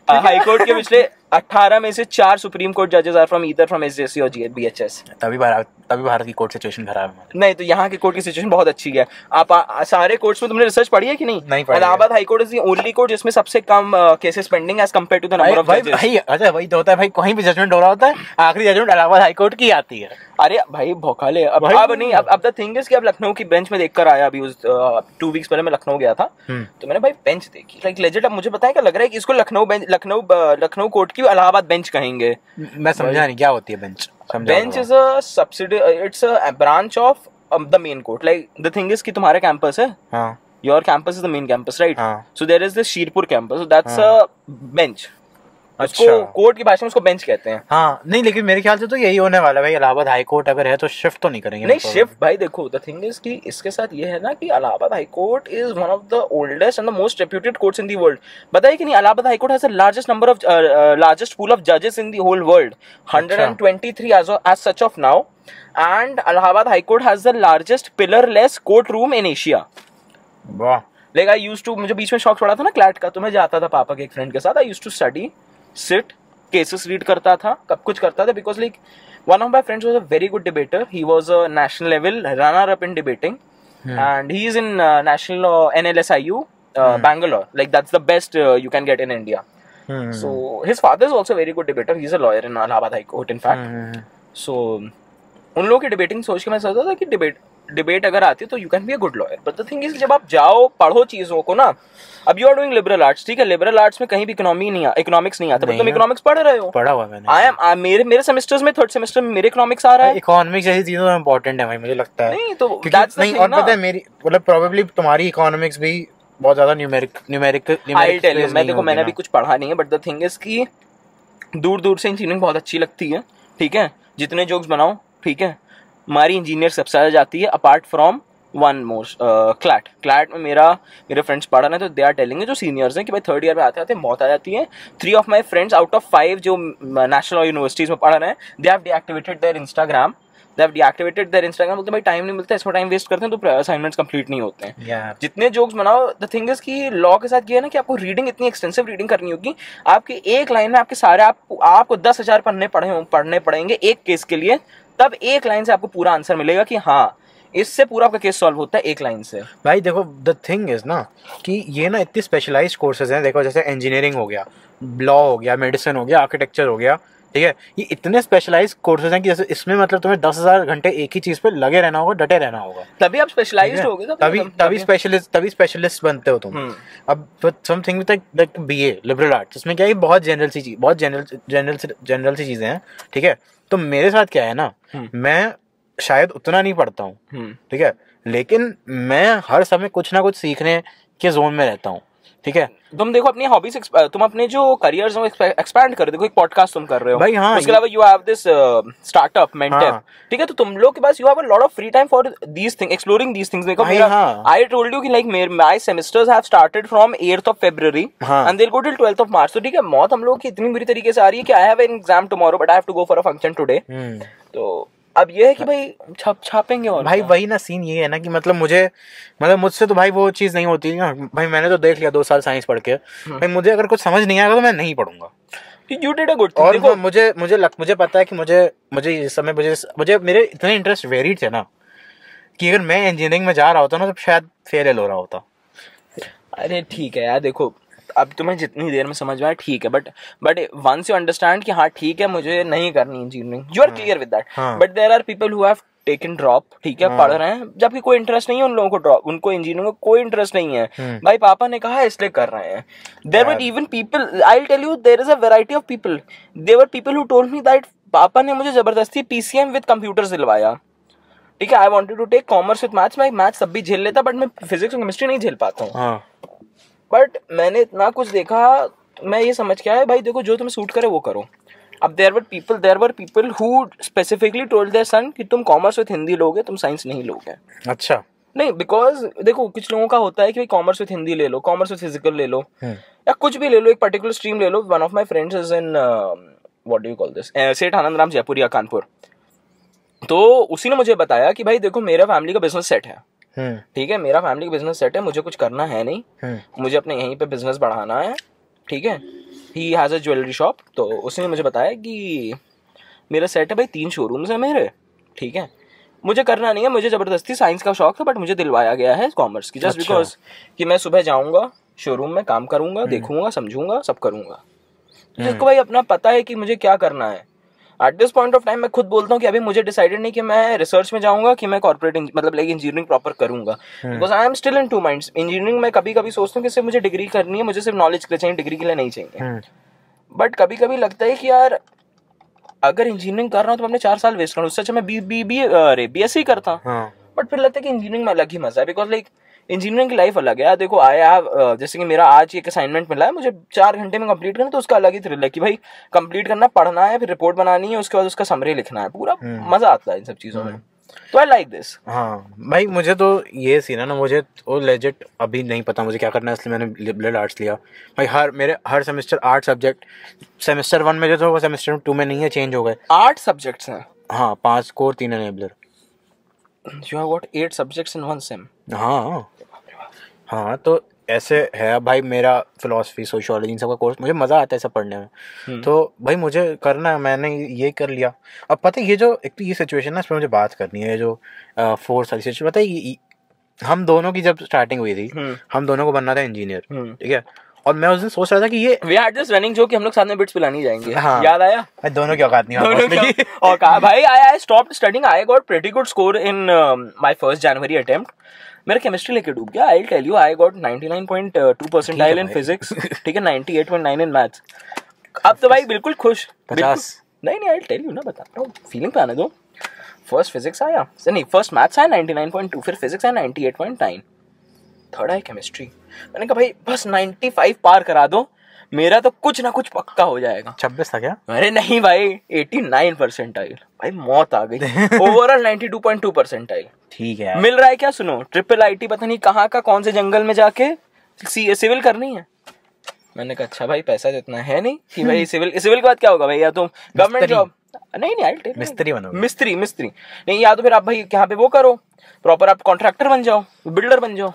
हाई कोर्ट के पिछले 18 में से 4 सुप्रीम कोर्ट जजेस are from either from SJC और बीएचएस. तभी भारत की कोर्ट सिचुएशन खराब है. नहीं तो यहाँ की कोर्ट की सिचुएशन बहुत अच्छी है. आप सारे कोर्ट्स में तुमने रिसर्च पढ़ी है कि नहीं? Allahabad high court is the only court जिसमें सबसे कम cases pending as compared to the number of जजेस. भाई अच्छा वही तो होता है भाई, कहीं भी जजमेंट हो रहा होता है, आखिरी जजमेंट इलाहाबाद हाई कोर्ट की आती है. अरे भाई भौकाले. अब नहीं, अब द थिंग इज कि अब लखनऊ की बेंच में देखकर आया. अभी 2 वीक्स पहले मैं लखनऊ गया था, तो मैंने भाई बेंच देखी. Like legit. अब मुझे पता है क्या लग रहा है कि इसको लखनऊ कोर्ट की इलाहाबाद बेंच कहेंगे. मैं समझा नहीं क्या होती है bench. Bench is a subsidiary, it's a branch of the main court. Like the thing is कि तुम्हारा कैंपस है, your campus is the main campus, right? So there is the Shirpur campus, that's a bench. उसको court की भाषा में उसको bench कहते हैं. हाँ नहीं, लेकिन मेरे ख्याल से तो यही होने वाला है भाई. इलाहाबाद हाई कोर्ट अगर है तो शिफ्ट तो नहीं करेंगे. नहीं शिफ्ट भाई. देखो द थिंग इज कि इसके साथ ये है ना कि Allahabad high court is one of the oldest and the most reputed courts in the world. बताइए कि नहीं, Allahabad high court has the largest pool of जजेस in the whole world. 123 as such of now. And Allahabad High Court has the largest pillar-less courtroom in Asia. वाह. Like I used to, मुझे बीच में शौक छोड़ा था ना क्लैट का, तो मैं जाता था पापा के एक फ्रेंड के साथ. I used to study, sit, cases read करता था, कब कुछ करता था. Because like one of my friends was a very good debater. He was a national level runner-up in debating, and he is in national NLSIU, Bangalore. Like that's the best you can get in India. So his father is also a very good debater. He's a lawyer in Allahabad High Court, in fact. So उन लोगों की debating सोच के मैं सोचता था कि debate debate अगर आती है तो you can be a good lawyer, but the thing is जब आप जाओ पढ़ो चीजों को ना, अब you are doing liberal arts, ठीक है, लिबरल आर्ट्स में कहीं भी इकोनॉमिक्स नहीं आता, बट तुम इकोनॉमिक्स पढ़ रहे हो। पढ़ा हुआ मैंने। आई एम मेरे सेमेस्टर्स में, थर्ड सेमेस्टर में मेरे इकोनॉमिक्स आ रहा है। इकोनॉमिक्स जैसी चीजों इंपॉर्टेंट है भाई, मुझे लगता है। नहीं तो नहीं, और पता है मेरी मतलब प्रोबेबली तुम्हारी इकोनॉमिक्स भी बहुत ज्यादा न्यूमेरिक आई टेल यू, मैं देखो मैंने भी कुछ पढ़ा नहीं है, बट द थिंग इज कि दूर दूर से इंजीनियरिंग बहुत अच्छी लगती है, ठीक है, जितने जोक्स बनाओ, ठीक है, हमारी इंजीनियर सबसे ज़्यादा जाती है apart from one more CLAT में मेरे फ्रेंड्स पढ़ रहे हैं, तो दे आर टेलिंग जो सीनियर्स हैं कि भाई थर्ड ईयर में आते आते मौत आ जाती है। 3 of my friends out of 5 जो नेशनल यूनिवर्सिटीज़ में पढ़ रहे हैं, they have deactivated there Instagram, बोलते भाई टाइम नहीं मिलता, इसमें टाइम वेस्ट करते हैं तो असाइनमेंट्स कंप्लीट नहीं होते हैं। जितने जोक्स बनाओ, द थिंग इज कि लॉ के साथ ये है ना कि आपको रीडिंग इतनी एक्सटेंसिव रीडिंग करनी होगी, आपकी एक लाइन में आपके सारे आपको 10,000 पढ़ने पड़ेंगे एक केस के लिए, तब एक लाइन से आपको पूरा आंसर मिलेगा कि हाँ इससे पूरा आपका केस सॉल्व होता है एक लाइन से। भाई देखो द थिंग इज ना कि ये ना इतनी स्पेशलाइज्ड कोर्सेज हैं, देखो जैसे इंजीनियरिंग हो गया, लॉ हो गया, मेडिसिन हो गया, आर्किटेक्चर हो गया, ठीक है, ये इतने स्पेशलाइज्ड कोर्सेज हैं कि जैसे इसमें मतलब तुम्हें 10,000 घंटे एक ही चीज पे लगे रहना होगा, डटे रहना होगा, तभी आप स्पेशलाइज्ड होगे, तभी स्पेशलिस्ट बनते हो तुम। अब something like BA liberal arts, इसमें क्या है, बहुत जनरल सी चीजें हैं, ठीक है। तो मेरे साथ क्या है ना, मैं शायद उतना नहीं पढ़ता हूँ, ठीक है, लेकिन मैं हर समय कुछ ना कुछ सीखने के जोन में रहता हूँ, ठीक है। तुम देखो अपनी हॉबीज, तुम अपने जो करियर्स हैं एक्सपैंड कर, देखो एक पॉडकास्ट तुम कर रहे हो भाई, हाँ, उसके अलावा you have this startup mentor, ठीक है, तो तुम लोग के पास you have a lot of free time for these thing, exploring these things. देखो आई टोल्ड यू कि like my semesters have started from 8th of February and they will go till 12th of March। तो ठीक है, मौत हम लोग की इतनी बुरी तरीके से आ रही है कि I have an exam tomorrow but I have to go for a function today. तो अब ये है कि भाई छापेंगे, और भाई वही ना सीन ये है ना कि मतलब मुझसे तो भाई वो चीज़ नहीं होती ना भाई। मैंने तो देख लिया 2 साल साइंस पढ़ के, भाई मुझे अगर कुछ समझ नहीं आएगा तो मैं नहीं पढ़ूंगा। You did a good thing। और मुझे पता है कि मुझे इस समय मुझे मेरे इतने इंटरेस्ट वेरीड थे ना कि अगर मैं इंजीनियरिंग में जा रहा होता ना तो शायद फेल हो रहा होता। अरे ठीक है यार, देखो अब तुम्हें जितनी देर में समझ में आया ठीक है, बट वंस यू अंडरस्टैंड कि हाँ ठीक है मुझे नहीं करनी engineering, you are clear with that, but there are people who have taken drop, ठीक है, पढ़ रहे हैं जबकि कोई इंटरेस्ट नहीं है उन लोगों को, ड्रॉप उनको इंजीनियरिंग में कोई इंटरेस्ट नहीं है, भाई पापा ने कहा इसलिए कर रहे हैं। There were even people, I will tell you, there is a variety of people, there were people who told me that पापा ने मुझे जबरदस्ती पीसीएम विद कंप्यूटर्स दिलवाया, ठीक है, I wanted to take commerce with maths, मैं maths सब भी झेल लेता बट मैं फिजिक्स और केमिस्ट्री नहीं झेल पाता हूँ। बट मैंने इतना कुछ देखा, मैं ये समझ के आया भाई देखो जो तुम्हें सूट करे वो करो। अब there were people who specifically told their son कि तुम कॉमर्स विद हिंदी लोगे, तुम साइंस नहीं लोगे। अच्छा, नहीं, बिकॉज देखो कुछ लोगों का होता है कि भाई कॉमर्स विद हिंदी ले लो, कॉमर्स विद फिजिकल ले लो, या कुछ भी ले लो, एक पर्टिकुलर स्ट्रीम ले लो। One of my friends is in what do you call this, Seth Anand Ram Jaipuria Kanpur. तो उसी ने मुझे बताया कि भाई देखो मेरा फैमिली का बिजनेस सेट है, ठीक है, मेरा फैमिली का बिजनेस सेट है, मुझे कुछ करना है नहीं, मुझे अपने यहीं पे बिजनेस बढ़ाना है, ठीक है, he has a jewellery shop. तो उसने मुझे बताया कि मेरा सेट है भाई 3 शोरूम्स है मेरे, ठीक है, मुझे करना नहीं है, मुझे ज़बरदस्ती साइंस का शौक है बट मुझे दिलवाया गया है कॉमर्स की, जस्ट बिकॉज कि मैं सुबह जाऊँगा शोरूम में, काम करूँगा, देखूंगा, समझूंगा, सब करूँगा, जिसको भाई अपना पता है कि मुझे क्या करना है। At this point of time मैं खुद बोलता हूँ कि अभी मुझे डिसाइडेड नहीं कि मैं रिसर्च में जाऊंगा कि मैं कॉर्पोरेट मतलब लाइक इंजीनियरिंग प्रॉपर करूंगा, because I am still in 2 minds. Engineering में कभी कभी सोचता हूँ कि सिर्फ मुझे डिग्री करनी है, मुझे सिर्फ नॉलेज के लिए चाहिए, डिग्री के लिए नहीं चाहिए, बट कभी कभी लगता है कि यार अगर इंजीनियरिंग कर रहा हूँ तो अपने 4 साल वेस्ट करूँ, उससे अच्छा मैं BSc करता। बट फिर लगता है कि इंजीनियरिंग में अलग ही मजा है, बिकॉज लाइक इंजीनियरिंग की लाइफ अलग है यार। देखो आई हैव जैसे कि मेरा आज एक असाइनमेंट मिला है, मुझे 4 घंटे में कंप्लीट करना, तो उसका अलग ही थ्रिल है कि भाई कंप्लीट करना, पढ़ना है, फिर रिपोर्ट बनानी है, उसके बाद उसका समरी लिखना है, पूरा मजा आता है इन सब चीजों में। तो आई लाइक दिस। हाँ भाई, मुझे तो ये सीन है ना, मुझे वो लेजिट अभी नहीं पता मुझे क्या करना है, इसलिए मैंने लिबरल आर्ट्स लिया भाई। मेरे हर सेमेस्टर 8 सब्जेक्ट, सेमेस्टर 1 में जो था वो सेमेस्टर 2 में नहीं है, चेंज हो गए। 8 सब्जेक्ट्स हैं? हाँ, 5 core 3 enabler. You have got 8 subjects in 1 sem? हाँ, तो ऐसे है भाई। मेरा फिलोसफी, सोशियोलॉजी, इन सब का कोर्स मुझे मज़ा आता है सब पढ़ने में। तो भाई मुझे करना है, मैंने ये कर लिया। अब पता है ये जो एक तो ये सिचुएशन ना, इस पर मुझे बात करनी है, जो फोर्स वाली सिचुएशन। पता है हम दोनों की जब स्टार्टिंग हुई थी, हम दोनों को बनना था इंजीनियर, ठीक है, और मैं उस दिन सोच रहा था कि ये we had this running joke कि हम लोग साथ में बिट्स पिलानी जाएंगे। हाँ। याद आया? दोनों की औकात नहीं है और कहा भाई I stopped studying, I got pretty good score in my first January attempt. मेरा केमिस्ट्री लेके डूब गया। I tell you I got 99.2 percentile in physics, ठीक है, 98.9 इन मैथ्स। अब तो भाई बिल्कुल खुश। 50। नहीं आई टेल यू ना, बताता हूँ, फीलिंग पे आने दो। फर्स्ट फिजिक्स आया, नहीं फर्स्ट मैथ्स आया 99.2, फिर फिजिक्स आया 98.9, थर्ड आया केमिस्ट्री। मैंने कहा भाई बस 95 पार करा दो, मेरा तो कुछ ना कुछ पक्का हो जाएगा। 26 था क्या? अरे नहीं भाई 89 परसेंटाइल, भाई मौत आ गई। Overall 92.2 percentile. ठीक है। मिल रहा है क्या? सुनो, ट्रिपल आईटी पता नहीं कहाँ का, कौन से जंगल में जाके सिविल करनी है। मैंने कहा अच्छा भाई पैसा तो इतना है नहीं कि भाई सिविल के बाद क्या होगा भाई, या तो गवर्नमेंट जॉब, नहीं मिस्त्री बनोगे। मिस्त्री नहीं, या तो फिर आप भाई यहाँ पे वो करो प्रॉपर, आप कॉन्ट्रैक्टर बन जाओ, बिल्डर बन जाओ।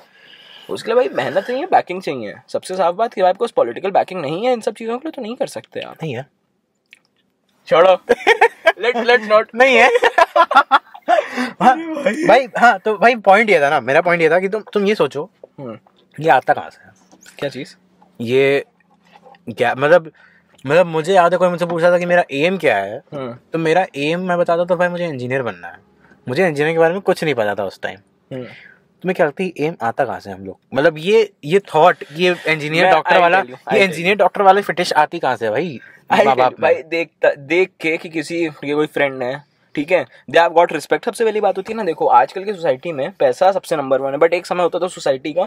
उसके लिए भाई मेहनत चाहिए, बैकिंग चाहिए। सबसे साफ बात कि भाई आपको पॉलिटिकल बैकिंग नहीं है इन सब चीजों के लिए तो नहीं कर सकते आप। नहीं है, छोड़ो। लेट्स नॉट, नहीं है। हाँ, भाई हाँ, तो भाई पॉइंट ये था ना, मेरा पॉइंट ये था कि तुम ये सोचो ये आता कहाँ से है? क्या चीज? ये क्या मतलब मुझे याद है कोई मुझसे पूछा था कि मेरा एम क्या है, तो मेरा एम मैं बताता तो भाई मुझे इंजीनियर बनना है। मुझे इंजीनियरिंग के बारे में कुछ नहीं पता था उस टाइम। तुम्हें क्या लगती है एम आता कहाँ से हम लोग, मतलब ये थॉट, ये इंजीनियर डॉक्टर वाला फिटिश आती कहाँ से भाई? माँ बाप भाई देख के कि किसी कोई फ्रेंड है, ठीक है, दे हैव गॉट रिस्पेक्ट। सबसे पहली बात होती है ना, देखो आजकल की सोसाइटी में पैसा सबसे नंबर 1 है, बट एक समय होता था सोसाइटी का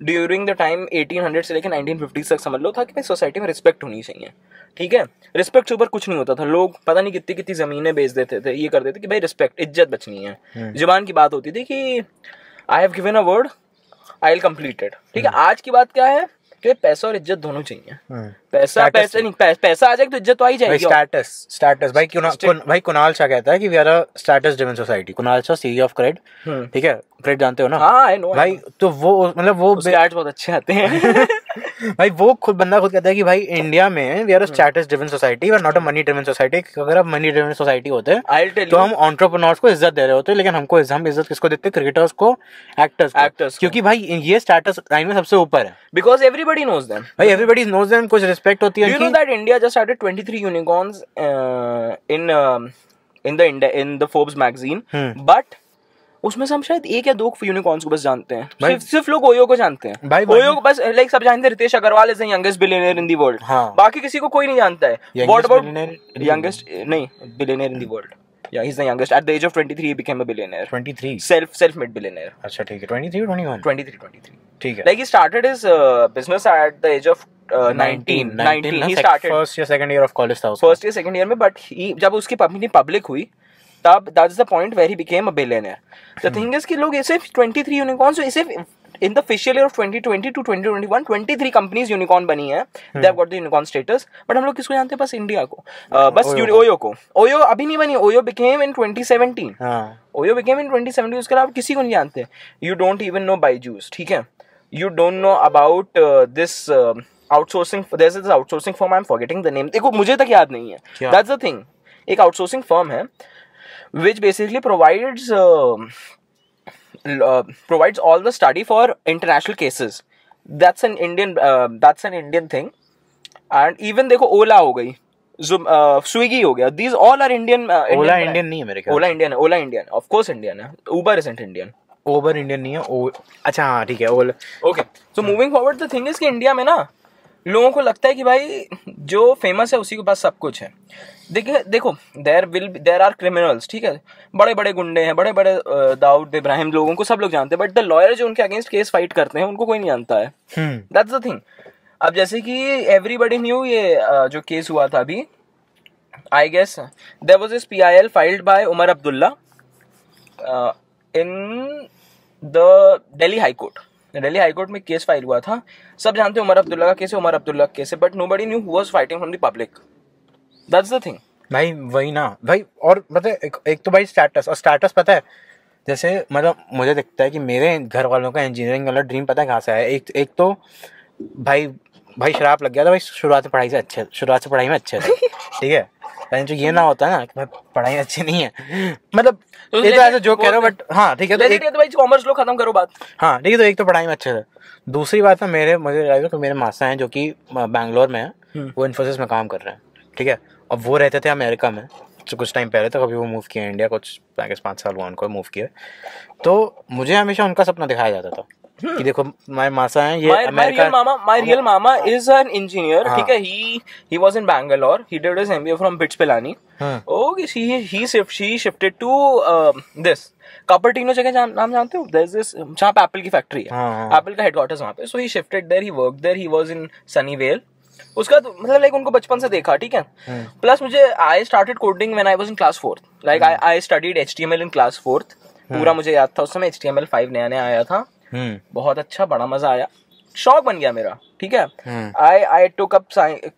ड्यूरिंग द टाइम 1800 से लेकर 1950 तक, समझ लो था कि भाई सोसाइटी में रिस्पेक्ट होनी चाहिए, ठीक है। रिस्पेक्ट से ऊपर कुछ नहीं होता था। लोग पता नहीं कितनी कितनी जमीनें बेच देते थे, ये कर देते कि भाई रिस्पेक्ट, इज्जत बचनी है। जुबान की बात होती थी कि I have given a word, I will complete it, ठीक है। आज की बात क्या है कि पैसा और इज्जत दोनों चाहिए। पैसा नहीं, पैसा आ जाएगा तो इज्जत तो आ ही जाएगी। स्टेटस भाई कुणाल शाह कहता है कि we are a status driven society. Kunal Shah CEO of CRED, ठीक है, क्रेड जानते हो ना? हाँ आई नो भाई। तो वो मतलब वो स्टैट्स बहुत अच्छे आते हैं। भाई वो बंदा खुद कहता है कि भाई इंडिया में we are a status driven society, we are not a money driven society. अगर आप मनी ड्रिवन सोसाइटी होते तो हम एंटरप्रेन्योर्स को इज्जत दे रहे होते, लेकिन हम इज्जत किसको देते? क्रिकेटर्स को, एक्टर्स, क्योंकि भाई ये स्टेटस लाइन में सबसे ऊपर है। बिकॉज एवरीबडी नोज देम, भाई एवरीबडी नोज देम, कुछ रिस्पेक्ट होती है। You know that India just started 23 unicorns in the Forbes magazine, but उसमें से हम शायद 1 या 2 यूनिकॉर्न्स को बस जानते हैं। सिर्फ लोग ओयो को जानते हैं। ओयो को बस लाइक सब जानते हैं, Ritesh Agarwal is the youngest billionaire in the world. बाकी किसी को कोई नहीं जानता है। What about youngest? नहीं, billionaire in the world. Yeah, he's the youngest. At the age of 23, he became a billionaire. 23. Self-made billionaire. अच्छा ठीक है, 23 or 21? 23. ठीक है. Like he started his business at the age of 19. He started first year, second year of college था उसका. First year, second year में, but he जब उसकी कंपनी पब्लिक हुई, तब that's the point where he became a billionaire. The thing is कि लोग ऐसे 23 unicorns, ऐसे in the official year of 2020 to 2021 23 companies unicorn बनी है। They have got the unicorn status, but हम लोग किसको जानते हैं? बस इंडिया को, बस ओयो को। ओयो अभी नहीं बनी, OYO became in 2017। OYO became in 2017, उसके अलावा किसी को नहीं जानते। You don't even know Byju's, ठीक है। You don't know about this outsourcing, there is this outsourcing firm, I am forgetting the name, देखो मुझे तक याद नहीं है। दैट्स द थिंग, एक आउटसोर्सिंग फर्म है which basically provides all the study for international cases. That's an Indian thing. And even देखो ओला हो गई, स्विगी हो गया, these all are Indian. Ola Indian नहीं है मेरे ख्याल। ओला इंडियन, of course Indian है। Uber isn't Indian. Uber Indian नहीं है। अच्छा हाँ ठीक है, ओला। Okay, so moving forward, the thing is कि इंडिया में ना लोगों को लगता है कि भाई जो फेमस है उसी के पास सब कुछ है। देखो देयर आर क्रिमिनल्स, ठीक है, बड़े बड़े गुंडे हैं, बड़े बड़े दाऊद इब्राहिम, लोगों को सब लोग जानते हैं, बट द लॉयर जो उनके अगेंस्ट केस फाइट करते हैं उनको कोई नहीं जानता है। That's the thing. अब जैसे कि एवरीबडी न्यू ये जो केस हुआ था अभी, I guess there was this PIL filed by Omar Abdullah in the Delhi High Court में केस फाइल हुआ था। सब जानते हैं उमर अब्दुल्ला का केस है, but nobody knew who was fighting from the public. That's the thing भाई। वही ना भाई। और मतलब एक तो भाई स्टेटस पता है, जैसे मतलब मुझे दिखता है कि मेरे घर वालों का इंजीनियरिंग वाला ड्रीम पता है कहाँ से है। एक तो भाई शराब लग गया था भाई, शुरुआत से पढ़ाई में अच्छे थे, ठीक है। जो ये ना होता है ना कि भाई पढ़ाई अच्छी नहीं है, मतलब तो ये तो ऐसे जो कह रहे हो, बट हाँ ठीक है, तो एक भाई कॉमर्स लो, खत्म करो बात। हाँ ठीक है, तो एक तो पढ़ाई में अच्छे थे। दूसरी बात है मुझे लगा कि मेरे मासा हैं जो कि बैंगलोर में है, वो इन्फोसिस में काम कर रहे हैं, ठीक है, और वो रहते थे अमेरिका में तो कुछ टाइम पहले तक, अभी वो मूव किए इंडिया, कुछ 5 साल हुआ उनको मूव किए। तो मुझे हमेशा उनका सपना दिखाया जाता था कि देखो माय मासा है ये America, my real mama is an engineer, ठीक है, he was in Bangalore, he did his MBA from BITS Pilani, oh she shifted to this Cupertino जगह नाम जानते हो, there's this जहाँ पे एप्पल की फैक्ट्री है, एप्पल का हेडक्वार्टर्स वहाँ पे, so he shifted there, he worked there, he was in Sunnyvale, उसका तो मतलब लाइक उनको बचपन से देखा, ठीक है। प्लस मुझे I started coding when I was in class 4th, like I studied HTML in class 4th, पूरा मुझे याद था उस समय, HTML 5 नया आया था, बहुत अच्छा, बड़ा मजा आया, शौक बन गया मेरा, ठीक है। I took up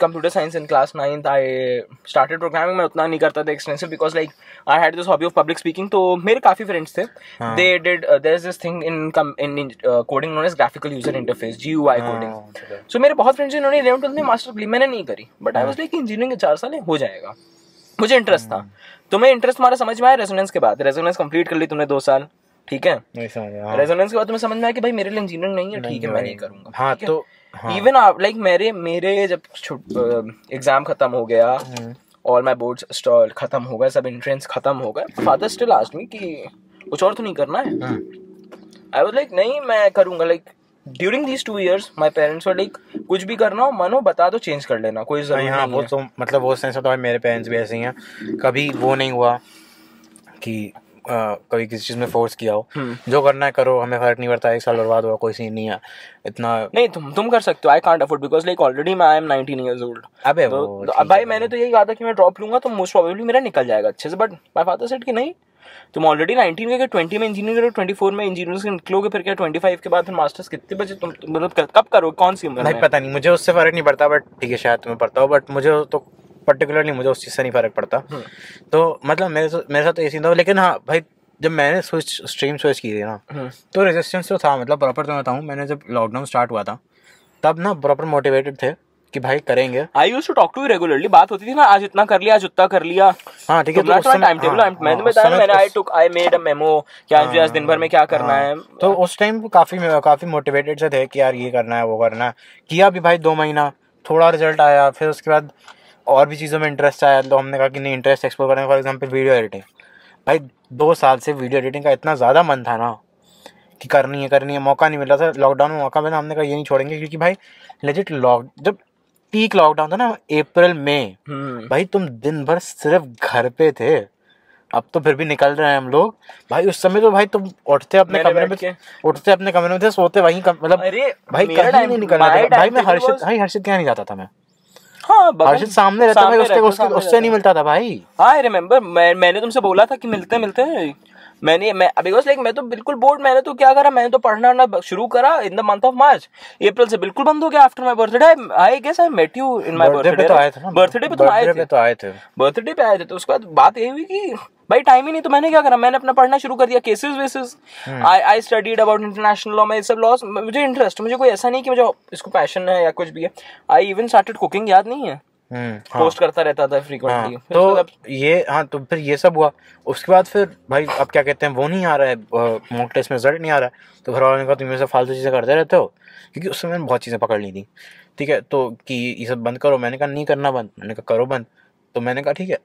computer science in class 9th, I started programming. मैं उतना नहीं करता था extensive because like I had this hobby of public speaking, तो मेरे काफी फ्रेंड्स थे, they did there is this thing in coding known as graphical user interface, GUI coding. So मेरे बहुत फ्रेंड्स इन्होंने 11th 12th में मास्टर ली, मैंने नहीं करी, but I was like engineering के 4 साल हो जाएगा, मुझे इंटरेस्ट था। तो मैं इंटरेस्ट हमारा समझ में आया रेजोनेंस के बाद, रेजोनेंस कंप्लीट कर ली तुमने 2 साल, ठीक है, रेजोनेंस के बाद तुम्हें समझ में आया कि भाई मेरे लिए इंजीनियरिंग नहीं है, ठीक है, मैं नहीं करूंगा। हाँ, तो इवन लाइक मेरे जब एग्जाम खत्म हो गया, ऑल माय बोर्ड्स स्टॉल खत्म हो गए, सब एंट्रेंस खत्म हो गए, फादर स्टिल आस्क्ड मी कि कुछ और तो नहीं करना है। आई वाज लाइक नहीं मैं करूंगा, like during these 2 years my parents were like कुछ भी करना हो मनो बता दो, चेंज कर लेना, कोई जरूरत नहीं है। वो तो मतलब वो सेंस होता है, मेरे पेरेंट्स भी ऐसे ही हैं, कभी वो नहीं हुआ कि कभी किसी चीज में फोर्स किया हो, जो करना है करो, हमें फर्क नहीं पड़ता, 1 साल बर्बाद हुआ कोई सीन नहीं है इतना। नहीं तुम कर सकते हो, I can't afford because like already I am 19 years old। अबे तो भाई मैंने तो यही कहा था कि मैं ड्रॉप लूंगा तो मोस्ट प्रोबेबली मेरा निकल जाएगा अच्छे से, बट माय फादर सेड कि नहीं, तुम ऑलरेडी 19 के 20 में इंजीनियर करो, 24 में इंजीनियर से निकलोगे, फिर क्या 25 के बाद फिर मास्टर्स कितने बजे तुम मतलब कब करो, कौन सी उम्र में? पता नहीं, मुझे उससे फर्क नहीं पड़ता, बट ठीक है शायद तुम्हें पड़ता हो, बट मुझे तो पर्टिकुलरली मुझे उस चीज़ से नहीं फर्क पड़ता। तो मतलब मेरे साथ तो ये सीन था, लेकिन हाँ भाई जब मैंने स्ट्रीम स्विच की थी ना, तो रेजिस्टेंस तो था, मतलब प्रॉपर तो मैं बताऊँ, मैंने जब लॉकडाउन स्टार्ट हुआ था तब ना प्रॉपर मोटिवेटेड थे कि भाई करेंगे। I used to talk to you regularly, बात होती थी ना, आज इतना कर लिया, आज उतना कर लिया। हाँ ठीक है, तो उस टाइम टेबल मैंने बताया, मैंने आई मेड अ मेमो क्या आज दिन भर में क्या करना है। तो उस टाइम काफी मोटिवेटेड से थे कि यार ये करना है वो करना है, किया भी भाई 2 महीना, थोड़ा रिजल्ट आया, फिर उसके बाद और भी चीज़ों में इंटरेस्ट आया, तो हमने कहा कि नहीं इंटरेस्ट एक्सप्लोर करें। फॉर एग्जाम्पल वीडियो एडिटिंग, भाई 2 साल से वीडियो एडिटिंग का इतना ज़्यादा मन था ना कि करनी है, मौका नहीं मिल रहा था। लॉकडाउन में मौका मिला, हमने कहा ये नहीं छोड़ेंगे, क्योंकि भाई लेजिट जब पीक लॉकडाउन था ना अप्रैल में, भाई तुम दिन भर सिर्फ घर पे थे, अब तो फिर भी निकल रहे हैं हम लोग। भाई उस समय तो भाई तुम उठते अपने कमरे में थे, सोते वहीं, मतलब भाई कहीं नहीं निकल रहे थे भाई। मैं हर्षित क्या नहीं जाता था मैं, हाँ हर्षित सामने रहता भाई, उससे नहीं मिलता था भाई। हाँ आई रिमेम्बर, मैंने तुमसे बोला था कि मिलते बिकॉज लाइक मैं तो बिल्कुल बोर्ड, मैंने तो क्या करा, मैंने तो पढ़ना शुरू करा in the month of March, April से बिल्कुल बंद हो गया। After my birthday I guess I met you in my birthday पे, बर्थडे पे तो आए थे, बर्थडे पे आए थे। तो उसके बाद बात ये हुई कि भाई टाइम ही नहीं, तो मैंने क्या करा, मैंने अपना पढ़ना शुरू कर दिया, केसेस वेसेस, I studied about international law में, सब लॉस, मुझे इंटरेस्ट, मुझे कोई ऐसा नहीं कि मुझे इसको पैशन है या कुछ भी है। आई इवन स्टार्टेड कुकिंग, याद नहीं है, पोस्ट करता रहता था फ्रीक्वेंटली। तो ये तो फिर ये सब हुआ। उसके बाद फिर भाई अब क्या कहते हैं, वो नहीं आ रहा है, मॉक टेस्ट में रिजल्ट नहीं आ रहा है, तो घर वालों ने कहा तुम ये सब फालतू चीज़ें करते रहते हो, क्योंकि उस समय मैंने बहुत चीज़ें पकड़ ली थी, ठीक है, तो कि ये सब बंद करो। मैंने कहा नहीं करना बंद, मैंने कहा करो बंद। तो मैंने कहा ठीक है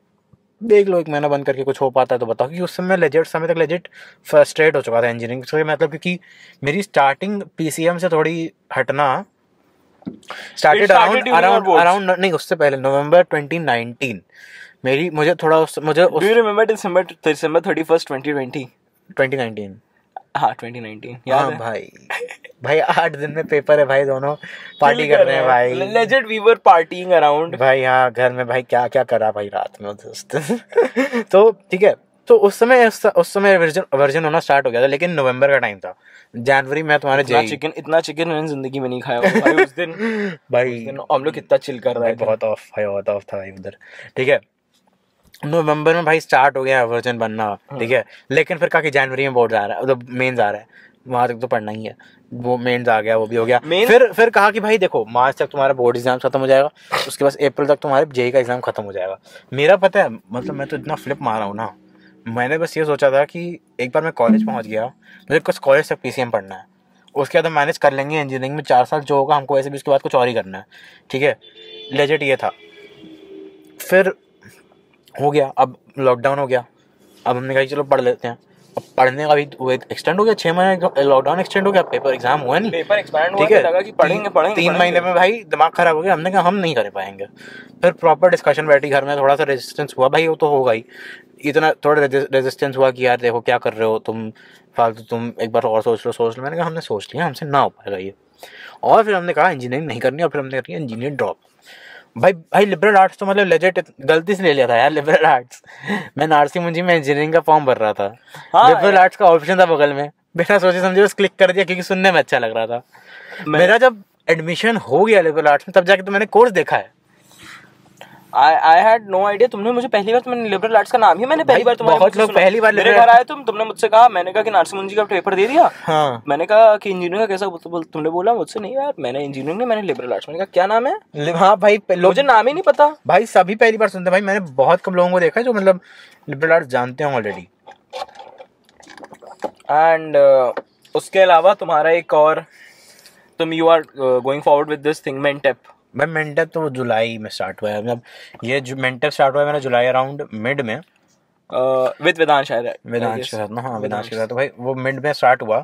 देख लो 1 महीना बंद करके कुछ हो पाता है तो बताओ, क्योंकि उस समय लेजिट फ्रस्ट्रेट हो चुका था इंजीनियरिंग से, मतलब क्योंकि मेरी स्टार्टिंग PCM से थोड़ी हटना स्टार्टेड अराउंड नहीं, उससे पहले नवंबर 2019 मुझे do you remember December 31st 2019? हाँ 2019 याद है भाई 8 दिन में पेपर है भाई, दोनों पार्टी कर रहे हैं भाई, legit we were partying around भाई। हाँ घर में भाई क्या क्या करा भाई रात में दोस्त तो ठीक है, तो उस समय वर्जन होना स्टार्ट हो गया था, लेकिन नवंबर का टाइम था। जनवरी में तुम्हारे इतना चिकन मैंने जिंदगी में नहीं खाया भाई उस दिन भाई हम लोग कितना चिल कर रहे थे, बहुत ऑफ था भाई उधर, ठीक है। नवंबर में भाई स्टार्ट हो गया वर्जन बनना, ठीक है, लेकिन फिर कहा कि जनवरी में बोर्ड आ रहा है, मतलब मेंस आ रहा है, वहाँ तक तो पढ़ना ही है। वो मेंस आ गया, वो भी हो गया। Main- फिर कहा कि भाई देखो मार्च तक तुम्हारा बोर्ड एग्जाम खत्म हो जाएगा, उसके बाद अप्रैल तक तुम्हारे जेई का एग्जाम खत्म हो जाएगा। मेरा पता है मतलब मैं तो इतना फ्लिप मारा हूँ ना, मैंने बस ये सोचा था कि एक बार मैं कॉलेज पहुँच गया, मुझे कुछ कॉलेज तक पीसीएम पढ़ना है, उसके बाद हम मैनेज कर लेंगे इंजीनियरिंग में 4 साल जो होगा हमको, वैसे भी उसके बाद कुछ और ही करना है, ठीक है, लेजिट ये था। फिर हो गया, अब लॉकडाउन हो गया, अब हमने कहा चलो पढ़ लेते हैं। अब पढ़ने का भी एक्सटेंड हो गया, 6 महीने लॉकडाउन एक्सटेंड हो गया, पेपर एग्जाम हुआ नहीं, पेपर एक्सपैंड हुआ, ठीक है, लगा कि पढ़ेंगे 3 महीने में भाई दिमाग खराब हो गया, हमने कहा हम नहीं कर पाएंगे। फिर प्रॉपर डिस्कशन बैठी घर में, थोड़ा सा रेजिस्टेंस हुआ भाई, वो तो होगा ही, इतना थोड़ा रेजिस्टेंस हुआ कि यार देखो क्या कर रहे हो तुम फालतू, तुम एक बार और सोच लो। मैंने कहा हमने सोच लिया, हमसे ना हो पाएगा ये, और फिर हमने कहा इंजीनियरिंग नहीं करनी, और फिर हमने करी इंजीनियरिंग ड्रॉप। भाई लिबरल आर्ट्स तो मतलब लेजेट गलती से ले लिया था यार लिबरल आर्ट्स। मैं नारसी मुंजी में इंजीनियरिंग का फॉर्म भर रहा था, लिबरल आर्ट्स का ऑप्शन था बगल में, बिना सोचे समझे बस क्लिक कर दिया क्योंकि सुनने में अच्छा लग रहा था। मेरा जब एडमिशन हो गया लिबरल आर्ट्स में तब जाके तो मैंने कोर्स देखा है। I had no idea। तुमने मुझे पहली बार, तुमने लिबरल आर्ट्स का नाम ही मैंने पहली बार तुम्हारे बहुत लोग पहली बार मेरे घर आए, तुमने मुझसे कहा, मैंने कहा कि नारसी मुंजी का पेपर दे दिया। हाँ। मैंने कहा कि इंजीनियरिंग का कैसा, तुमने बोला मुझसे नहीं यार मैंने इंजीनियरिंग नहीं, मैंने लिबरल आर्ट्स। मैंने कहा क्या नाम है? हाँ भाई मुझे नाम ही नहीं पता भाई, सभी पहली बार सुनते हैं भाई, मैंने बहुत कम लोगों को देखा है जो मतलब लिबरल आर्ट्स जानते हैं ऑलरेडी। एंड उसके अलावा तुम्हारा एक और, तुम you are going forward with this thing मेंटेप। भाई मेंटेप तो जुलाई में स्टार्ट हुआ है, मतलब ये जो मेंटेप स्टार्ट हुआ है मेरा जुलाई अराउंड मिड में, विद वेदांश वेदांश के साथ ना, हाँ वेदांश के साथ। तो भाई वो मिड में स्टार्ट हुआ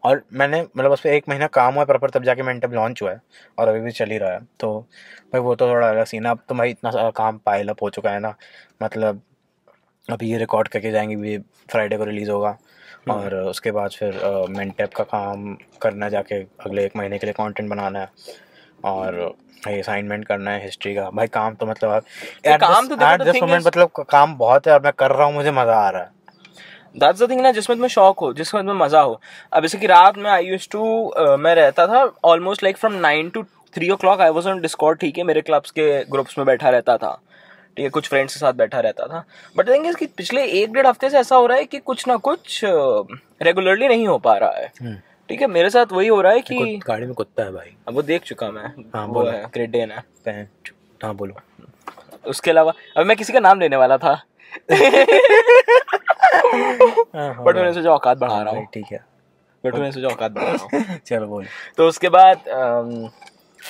और मैंने मतलब उस पर 1 महीना काम हुआ प्रॉपर, तब जाके मेंटेप लॉन्च हुआ है और अभी भी चल ही रहा है। तो भाई वो तो थोड़ा अलग सीन है। अब तो भाई इतना सारा काम पाइल अप हो चुका है ना, मतलब अभी ये रिकॉर्ड करके जाएंगे, भी फ्राइडे को रिलीज़ होगा और उसके बाद फिर मेंटेप का काम करना, जाके अगले 1 महीने के लिए कंटेंट बनाना है और असाइनमेंट करना है हिस्ट्री का। भाई काम तो मतलब एट मोमेंट मतलब काम बहुत है और मैं कर रहा हूँ, मुझे मज़ा आ रहा है। That's the thing ना, जिसमें तुम्हें शौक हो, जिसमें तुम्हें मजा हो। अब जैसे कि रात में आई यूज्ड टू, मैं रहता था almost like from 9 to 3 o'clock I was on Discord, ठीक है, मेरे क्लब्स के ग्रुप्स में बैठा रहता था, ठीक है, कुछ फ्रेंड्स के साथ बैठा रहता था। बट थिंग इज कि पिछले 1-1.5 हफ्ते से ऐसा हो रहा है कि कुछ ना कुछ रेगुलरली नहीं हो पा रहा है, ठीक है। मेरे साथ वही हो रहा है कि गाड़ी में कुत्ता है भाई, अब वो देख चुका मैं, हाँ, वो है ग्रेट डेन है। हाँ बोलो। उसके अलावा अब मैं किसी का नाम लेने वाला था बट मैंने सोचा औकात बढ़ा रहा हूँ, ठीक है, बट मैंने सोचा औकात बढ़ा रहा हूँ चलो बोलो। तो उसके बाद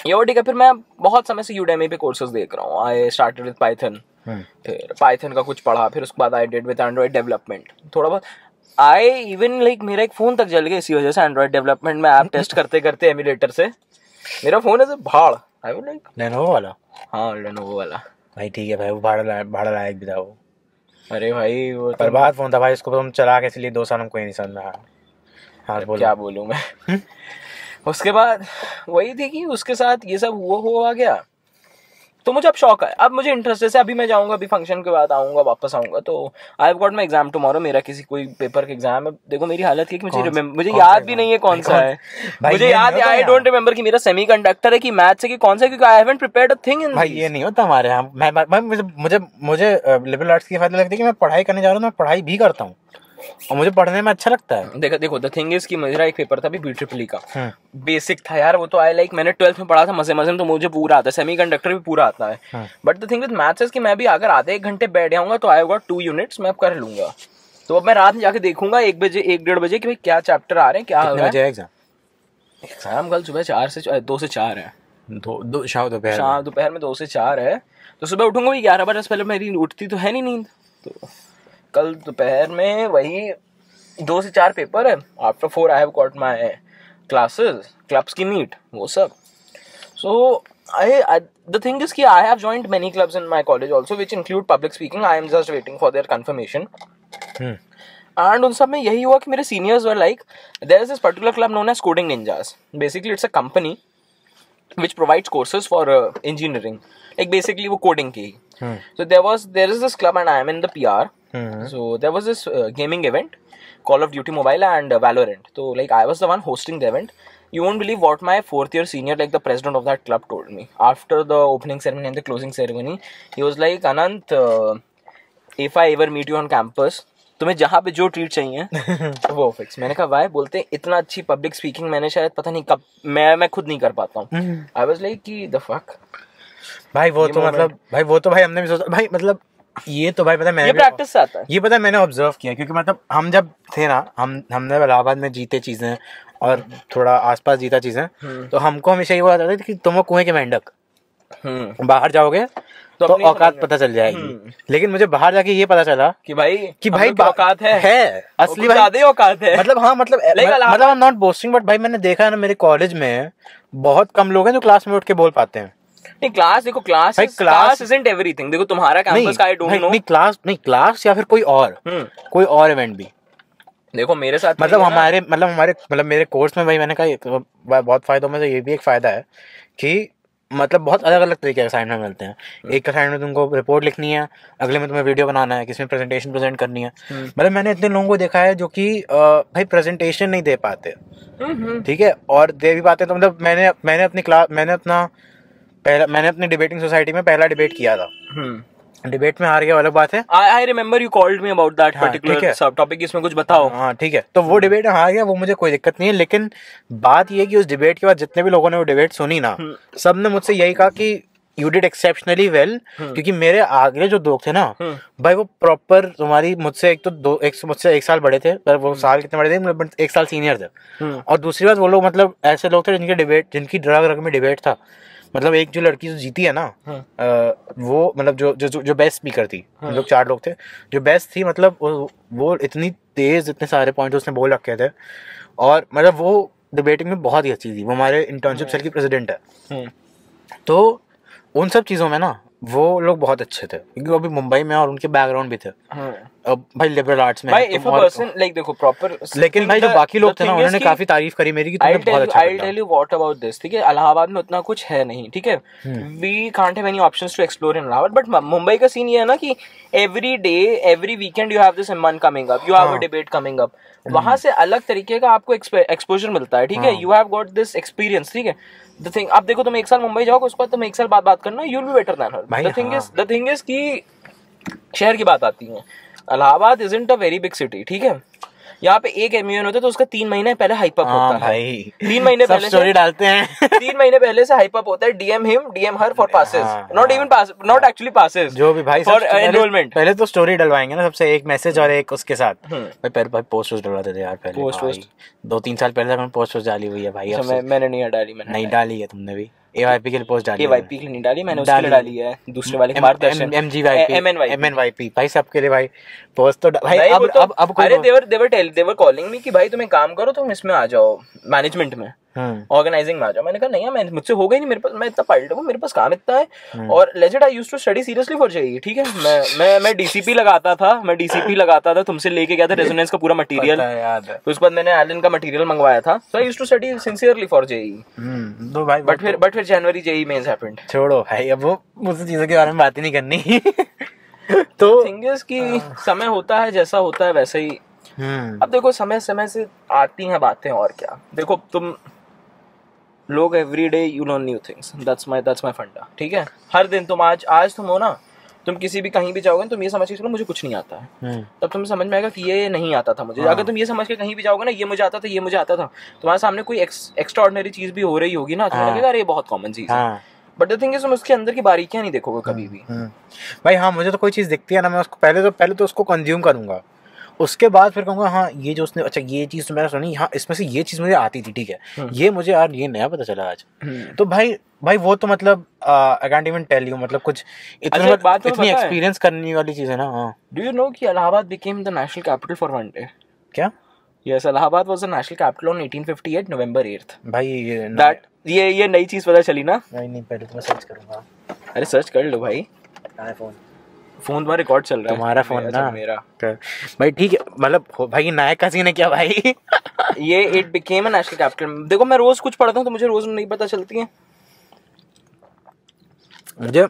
ये वो ठीक है, फिर मैं बहुत समय से यूडेमी पे कोर्सेज देख रहा हूँ। आई स्टार्टेड विद पाइथन, फिर पाइथन का कुछ पढ़ा, फिर उसके बाद I did with Android development थोड़ा बहुत। आई इवन लाइक मेरा एक फ़ोन तक जल गया इसी वजह से, एंड्रॉइड डेवलपमेंट में ऐप टेस्ट करते करते एमुलेटर से मेरा फ़ोन ऐसे भाड़। आई वाज लाइक लेनोवो वाला, हाँ लेनोवो वाला भाई ठीक है भाई, वो भाड़ा लायक भी था वो। अरे भाई वो बर्बाद फ़ोन था भाई, उसको हम चला के इसलिए 2 साल हमको ही नहीं समझ में आया। हाँ बोलो। क्या बोलूँ मैं उसके बाद वही थी कि उसके साथ ये सब हुआ गया, तो मुझे अब शौक है, अब मुझे इंटरेस्ट है। अभी मैं जाऊंगा, अभी फंक्शन के बाद आऊंगा, वापस आऊंगा, तो I have got my exam tomorrow. मेरा किसी कोई पेपर का एग्जाम है। देखो मेरी हालत है कि मुझे याद भी नहीं है कौन सा है, मुझे याद है, आई डोंट रिमेंबर कि मेरा सेमीकंडक्टर है कि मैथ्स है कि कौन सा है, क्योंकि I haven't prepared a thing in. भाई ये नहीं होता हमारे यहाँ। मुझे लिबरल आर्ट्स की फायदा लगती है कि मैं पढ़ाई करने जा रहा हूँ, मैं पढ़ाई भी करता हूँ और मुझे पढ़ने में अच्छा लगता है। देखो द थिंग इज कि मेरा एक पेपर था अभी BEEE का, बेसिक था यार वो तो। आई लाइक मैंने 12th में पढ़ा था मजे में, तो मुझे पूरा आता है, सेमीकंडक्टर भी पूरा आता है। But the thing with maths is कि मैं भी अगर आधे 1 घंटे बैठ जाऊंगा तो आई हैव गॉट 2 यूनिट्स, मैं अब कर लूंगा। तो अब मैं रात में जाके देखूंगा 1 बजे 1-1:30 बजे कि भाई क्या चैप्टर आ रहे हैं, क्या हो रहा है। एग्जाम कल सुबह 2 से 4 है, दोपहर में 2 से 4 है। तो सुबह उठूंगा भी 11 बजे, पहले मेरी उठती तो है नहीं नींद। तो कल दोपहर में वही 2 से 4 पेपर है। After 4 I have got my classes, clubs की मीट, वो सब। सो the thing is कि I have joined many clubs in my college also which include public speaking. I am just waiting for their confirmation. And उन सब में यही हुआ कि मेरे seniors were like, there is this particular club known as Coding Ninjas. Basically it's a company which provides courses for engineering. Like basically वो coding की। So there is this club and I am in the PR. So there was this gaming event, Call of Duty Mobile and Valorant. So like I was the one hosting the event. You won't believe what my 4th year senior, like the president of that club, told me after the opening ceremony and the closing ceremony. He was like, Anant, if I ever meet you on campus, तुम्हें जहाँ पे जो treat चाहिए वो fix. मैंने कहा Y? बोलते हैं इतना अच्छी पब्लिक स्पीकिंग मैंने शायद पता नहीं कब मैं खुद नहीं कर पाता हूँ। आई वाज लाइक कि द फक भाई वो तो मतलब भाई हमने भी सोचा भाई, मतलब ये तो भाई पता है, ये प्रैक्टिस से आता है, ये पता है मैंने ऑब्जर्व किया, क्योंकि मतलब हम जब थे ना, हमने इलाहाबाद में जीते चीजें और थोड़ा आसपास जीता चीजें, तो हमको हमेशा ये बात आती थी कि तुम कुएं के मेंढक, बाहर जाओगे तो औकात पता चल जाएगी। लेकिन मुझे बाहर जाके ये पता चला कि भाई औकात है असली भाई ज्यादा औकात है। मतलब हाँ मतलब आई एम नॉट बोस्टिंग, बट भाई मैंने देखा है ना मेरे कॉलेज में बहुत कम लोग हैं जो क्लास में उठ के बोल पाते हैं। नहीं क्लास देखो, क्लास इजंट एवरीथिंग। देखो तुम्हारा कैंपस का आई डोंट नो, नहीं क्लास या फिर कोई और इवेंट भी देखो मेरे साथ मतलब मेरे कोर्स में भाई मैंने कहा बहुत फायदों में से ये भी एक फायदा है कि मतलब बहुत अलग अलग तरीके के असाइनमेंट मिलते हैं। एक असाइनमेंट में तुमको रिपोर्ट लिखनी है, अगले में तुम्हें वीडियो बनाना है, किसी में प्रेजेंटेशन प्रेजेंट करनी है। मतलब मैंने इतने लोगों को देखा है जो कि भाई प्रेजेंटेशन नहीं दे पाते, ठीक है, और दे भी पाते तो मतलब मैंने अपनी डिबेटिंग सोसाइटी में पहला डिबेट किया था। डिबेट में हार गया अलग बात है। I remember you called me about that particular सब टॉपिक, इसमें कुछ बताओ। हाँ ठीक है, तो वो डिबेट में हार गया, वो मुझे कोई दिक्कत नहीं है। लेकिन बात ये है कि उस डिबेट के बाद जितने भी लोगों ने वो डिबेट सुनी ना, सब ने मुझसे यही कहा कि यू डिड एक्सेप्शनली वेल, क्योंकि मेरे आगे जो लोग थे ना भाई वो प्रॉपर तुम्हारी मुझसे मुझसे 1 साल बड़े थे, पर वो साल कितने बड़े थे, मतलब 1 साल सीनियर थे। और दूसरी बात वो लोग मतलब ऐसे लोग थे जिनकी रग में डिबेट था। मतलब एक जो लड़की जो जीती है ना, वो मतलब जो बेस्ट स्पीकर थी, हम लोग 4 लोग थे, जो बेस्ट थी, मतलब वो इतनी तेज इतने सारे पॉइंट उसने बोल रखे थे, और मतलब वो डिबेटिंग में बहुत ही अच्छी थी। वो हमारे इंटर्नशिप सेल की प्रेसिडेंट है। तो उन सब चीज़ों में ना वो लोग बहुत अच्छे थे, क्योंकि वो भी मुंबई में और उनके बैकग्राउंड भी थे। अब भाई लिबरल आर्ट्स में भाई इफ अ पर्सन लाइक देखो प्रॉपर, लेकिन भाई जो बाकी लोग थे ना उन्होंने काफी तारीफ करी मेरी कि तुमने बहुत अच्छा किया। I'll tell you what about this, ठीक है, इलाहाबाद में उतना कुछ है नहीं, ठीक है, we can't have any options to explore in Allahabad, but Mumbai का सीन ये है ना कि every day every weekend you have this M1 coming up, you have a debate coming up, वहां से अलग तरीके का आपको एक्सपोजर मिलता है, ठीक है, you have got this experience, ठीक है। The thing, अब देखो तुम 1 साल मुंबई जाओगे, उसके बाद तुम 1 साल बात करना, you'll be better than her. The thing is कि शहर की बात आती है, Allahabad isn't a very big city, ठीक है, यहाँ पे एक एमयूएन होता है तो उसका 3 महीने पहले हाइप अप होता है भाई। 3 महीने पहले स्टोरी डालते हैं 3 महीने पहले से हाइप अप होता है, DM him DM her for passes, not actually passes, जो भी भाई फॉर एनरोलमेंट। पहले तो स्टोरी डलवाएंगे ना सबसे, एक मैसेज और एक उसके साथ। भाई पोस्ट डलवाते थे यार पहले, पोस्ट 2-3 साल पहले तक पोस्ट डाली हुई है भाई। मैंने नहीं डाली, मैंने नहीं डाली है तुमने भी? एवाईपी के लिए पोस्ट डाली, एवाईपी के लिए नहीं डाली मैंने, उसके लिए डाली है दूसरे वाले मार्गदर्शन, एमएनवाईपी भाई सबके लिए भाई पोस्ट तो भाई। अब अरे देवर कॉलिंग मी कि भाई तुम एक काम करो, तुम इसमें आ जाओ मैनेजमेंट में, ऑर्गेनाइजिंग में आ जाओ। मैंने कहा नहीं मैं मुझसे होगा ही नहीं, मेरे पास मैं इतना पढ़ लूँ, मेरे पास काम इतना है। और legend I used to study seriously for JEE, ठीक है, मैं डीसीपी लगाता था, तुमसे लेके गया था रेजोनेंस का पूरा मटेरियल, तो उसके बाद मैंने एलन का मटेरियल मंगवाया था, so I used to study sincerely for JEE. तो भाई बट फिर जनवरी जेईई मेंस हैपेंड। छोड़ो भाई, अब वो मुझसे चीजों के बारे में बात ही नहीं करनी। तो थिंग इज कि समय होता है जैसा होता है वैसे ही। अब देखो समय समय से आती हैं बातें, और क्या, देखो तुम लोग every day you learn new things, that's my फंडा, ठीक है। हर दिन तुम आज तुम हो ना, तुम किसी भी कहीं भी जाओगे तुम ये समझ के चलो मुझे कुछ नहीं आता है, तब तुम्हें समझ में आएगा कि ये नहीं आता था मुझे। अगर तुम ये समझ के कहीं भी जाओगे ना ये मुझे आता था, तुम्हारे सामने कोई एक्स्ट्राऑर्डिनरी चीज भी हो रही होगी ना, तुम्हें लगेगा अरे ये बहुत कॉमन चीज है, बट द थिंग इज तुम उसके अंदर की बारीकियां नहीं देखोगे कभी भी। भाई हाँ, मुझे तो कोई चीज दिखती है ना, मैं उसको पहले तो उसको कंज्यूम करूंगा, उसके बाद फिर कहूँगा हाँ ये जो उसने, अच्छा ये चीज़ तो मैंने सुनी, हाँ इसमें से ये चीज़ मुझे आती थी, ठीक है, ये मुझे यार ये नया पता चला आज। तो भाई वो तो मतलब I can't even tell you, मतलब कुछ इतनी एक्सपीरियंस करने वाली चीज़ है ना। हाँ, डू यू नो कि Allahabad became the national capital for one day? क्या? Yes, Allahabad was the national capital on 1858 November 8th। भाई ये नई चीज़ पता चली ना? नहीं पहले तो मैं सर्च करूँगा। अरे सर्च कर लो भाई, फोन तुम्हारा रिकॉर्ड चल रहा है, तुम्हारा फोन ना मेरा भाई, ठीक है, मतलब भाई नायक का सीन है क्या भाई? ये it became a national capital. देखो मैं रोज कुछ पढ़ता हूँ तो मुझे रोज नहीं पता चलती है, मुझे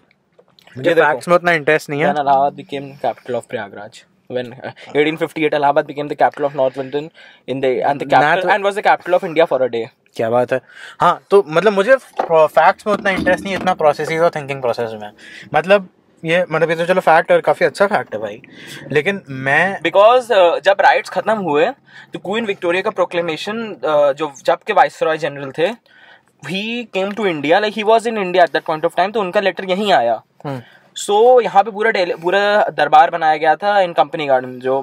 फैक्ट्स में उतना इंटरेस्ट नहीं है। Allahabad became capital of Prayagraj when 1858 Allahabad became the capital of North Indian and was the capital of India for a day। क्या बात है। हाँ, तो मतलब मुझे फैक्ट्स में उतना इंटरेस्ट नहीं, इतना प्रोसेसेस और थिंकिंग प्रोसेस में। मतलब ये मतलब ये तो चलो फैक्ट और काफी अच्छा फैक्ट है भाई, लेकिन मैं बिकॉज जब राइट्स खत्म हुए तो क्वीन विक्टोरिया का प्रोक्लेमेशन जो जब के वाइसरॉय जनरल थे, he came to India, like he was in India at that point of time, तो उनका लेटर यहीं आया। सो यहाँ पे पूरा दरबार बनाया गया था इन कंपनी गार्डन, जो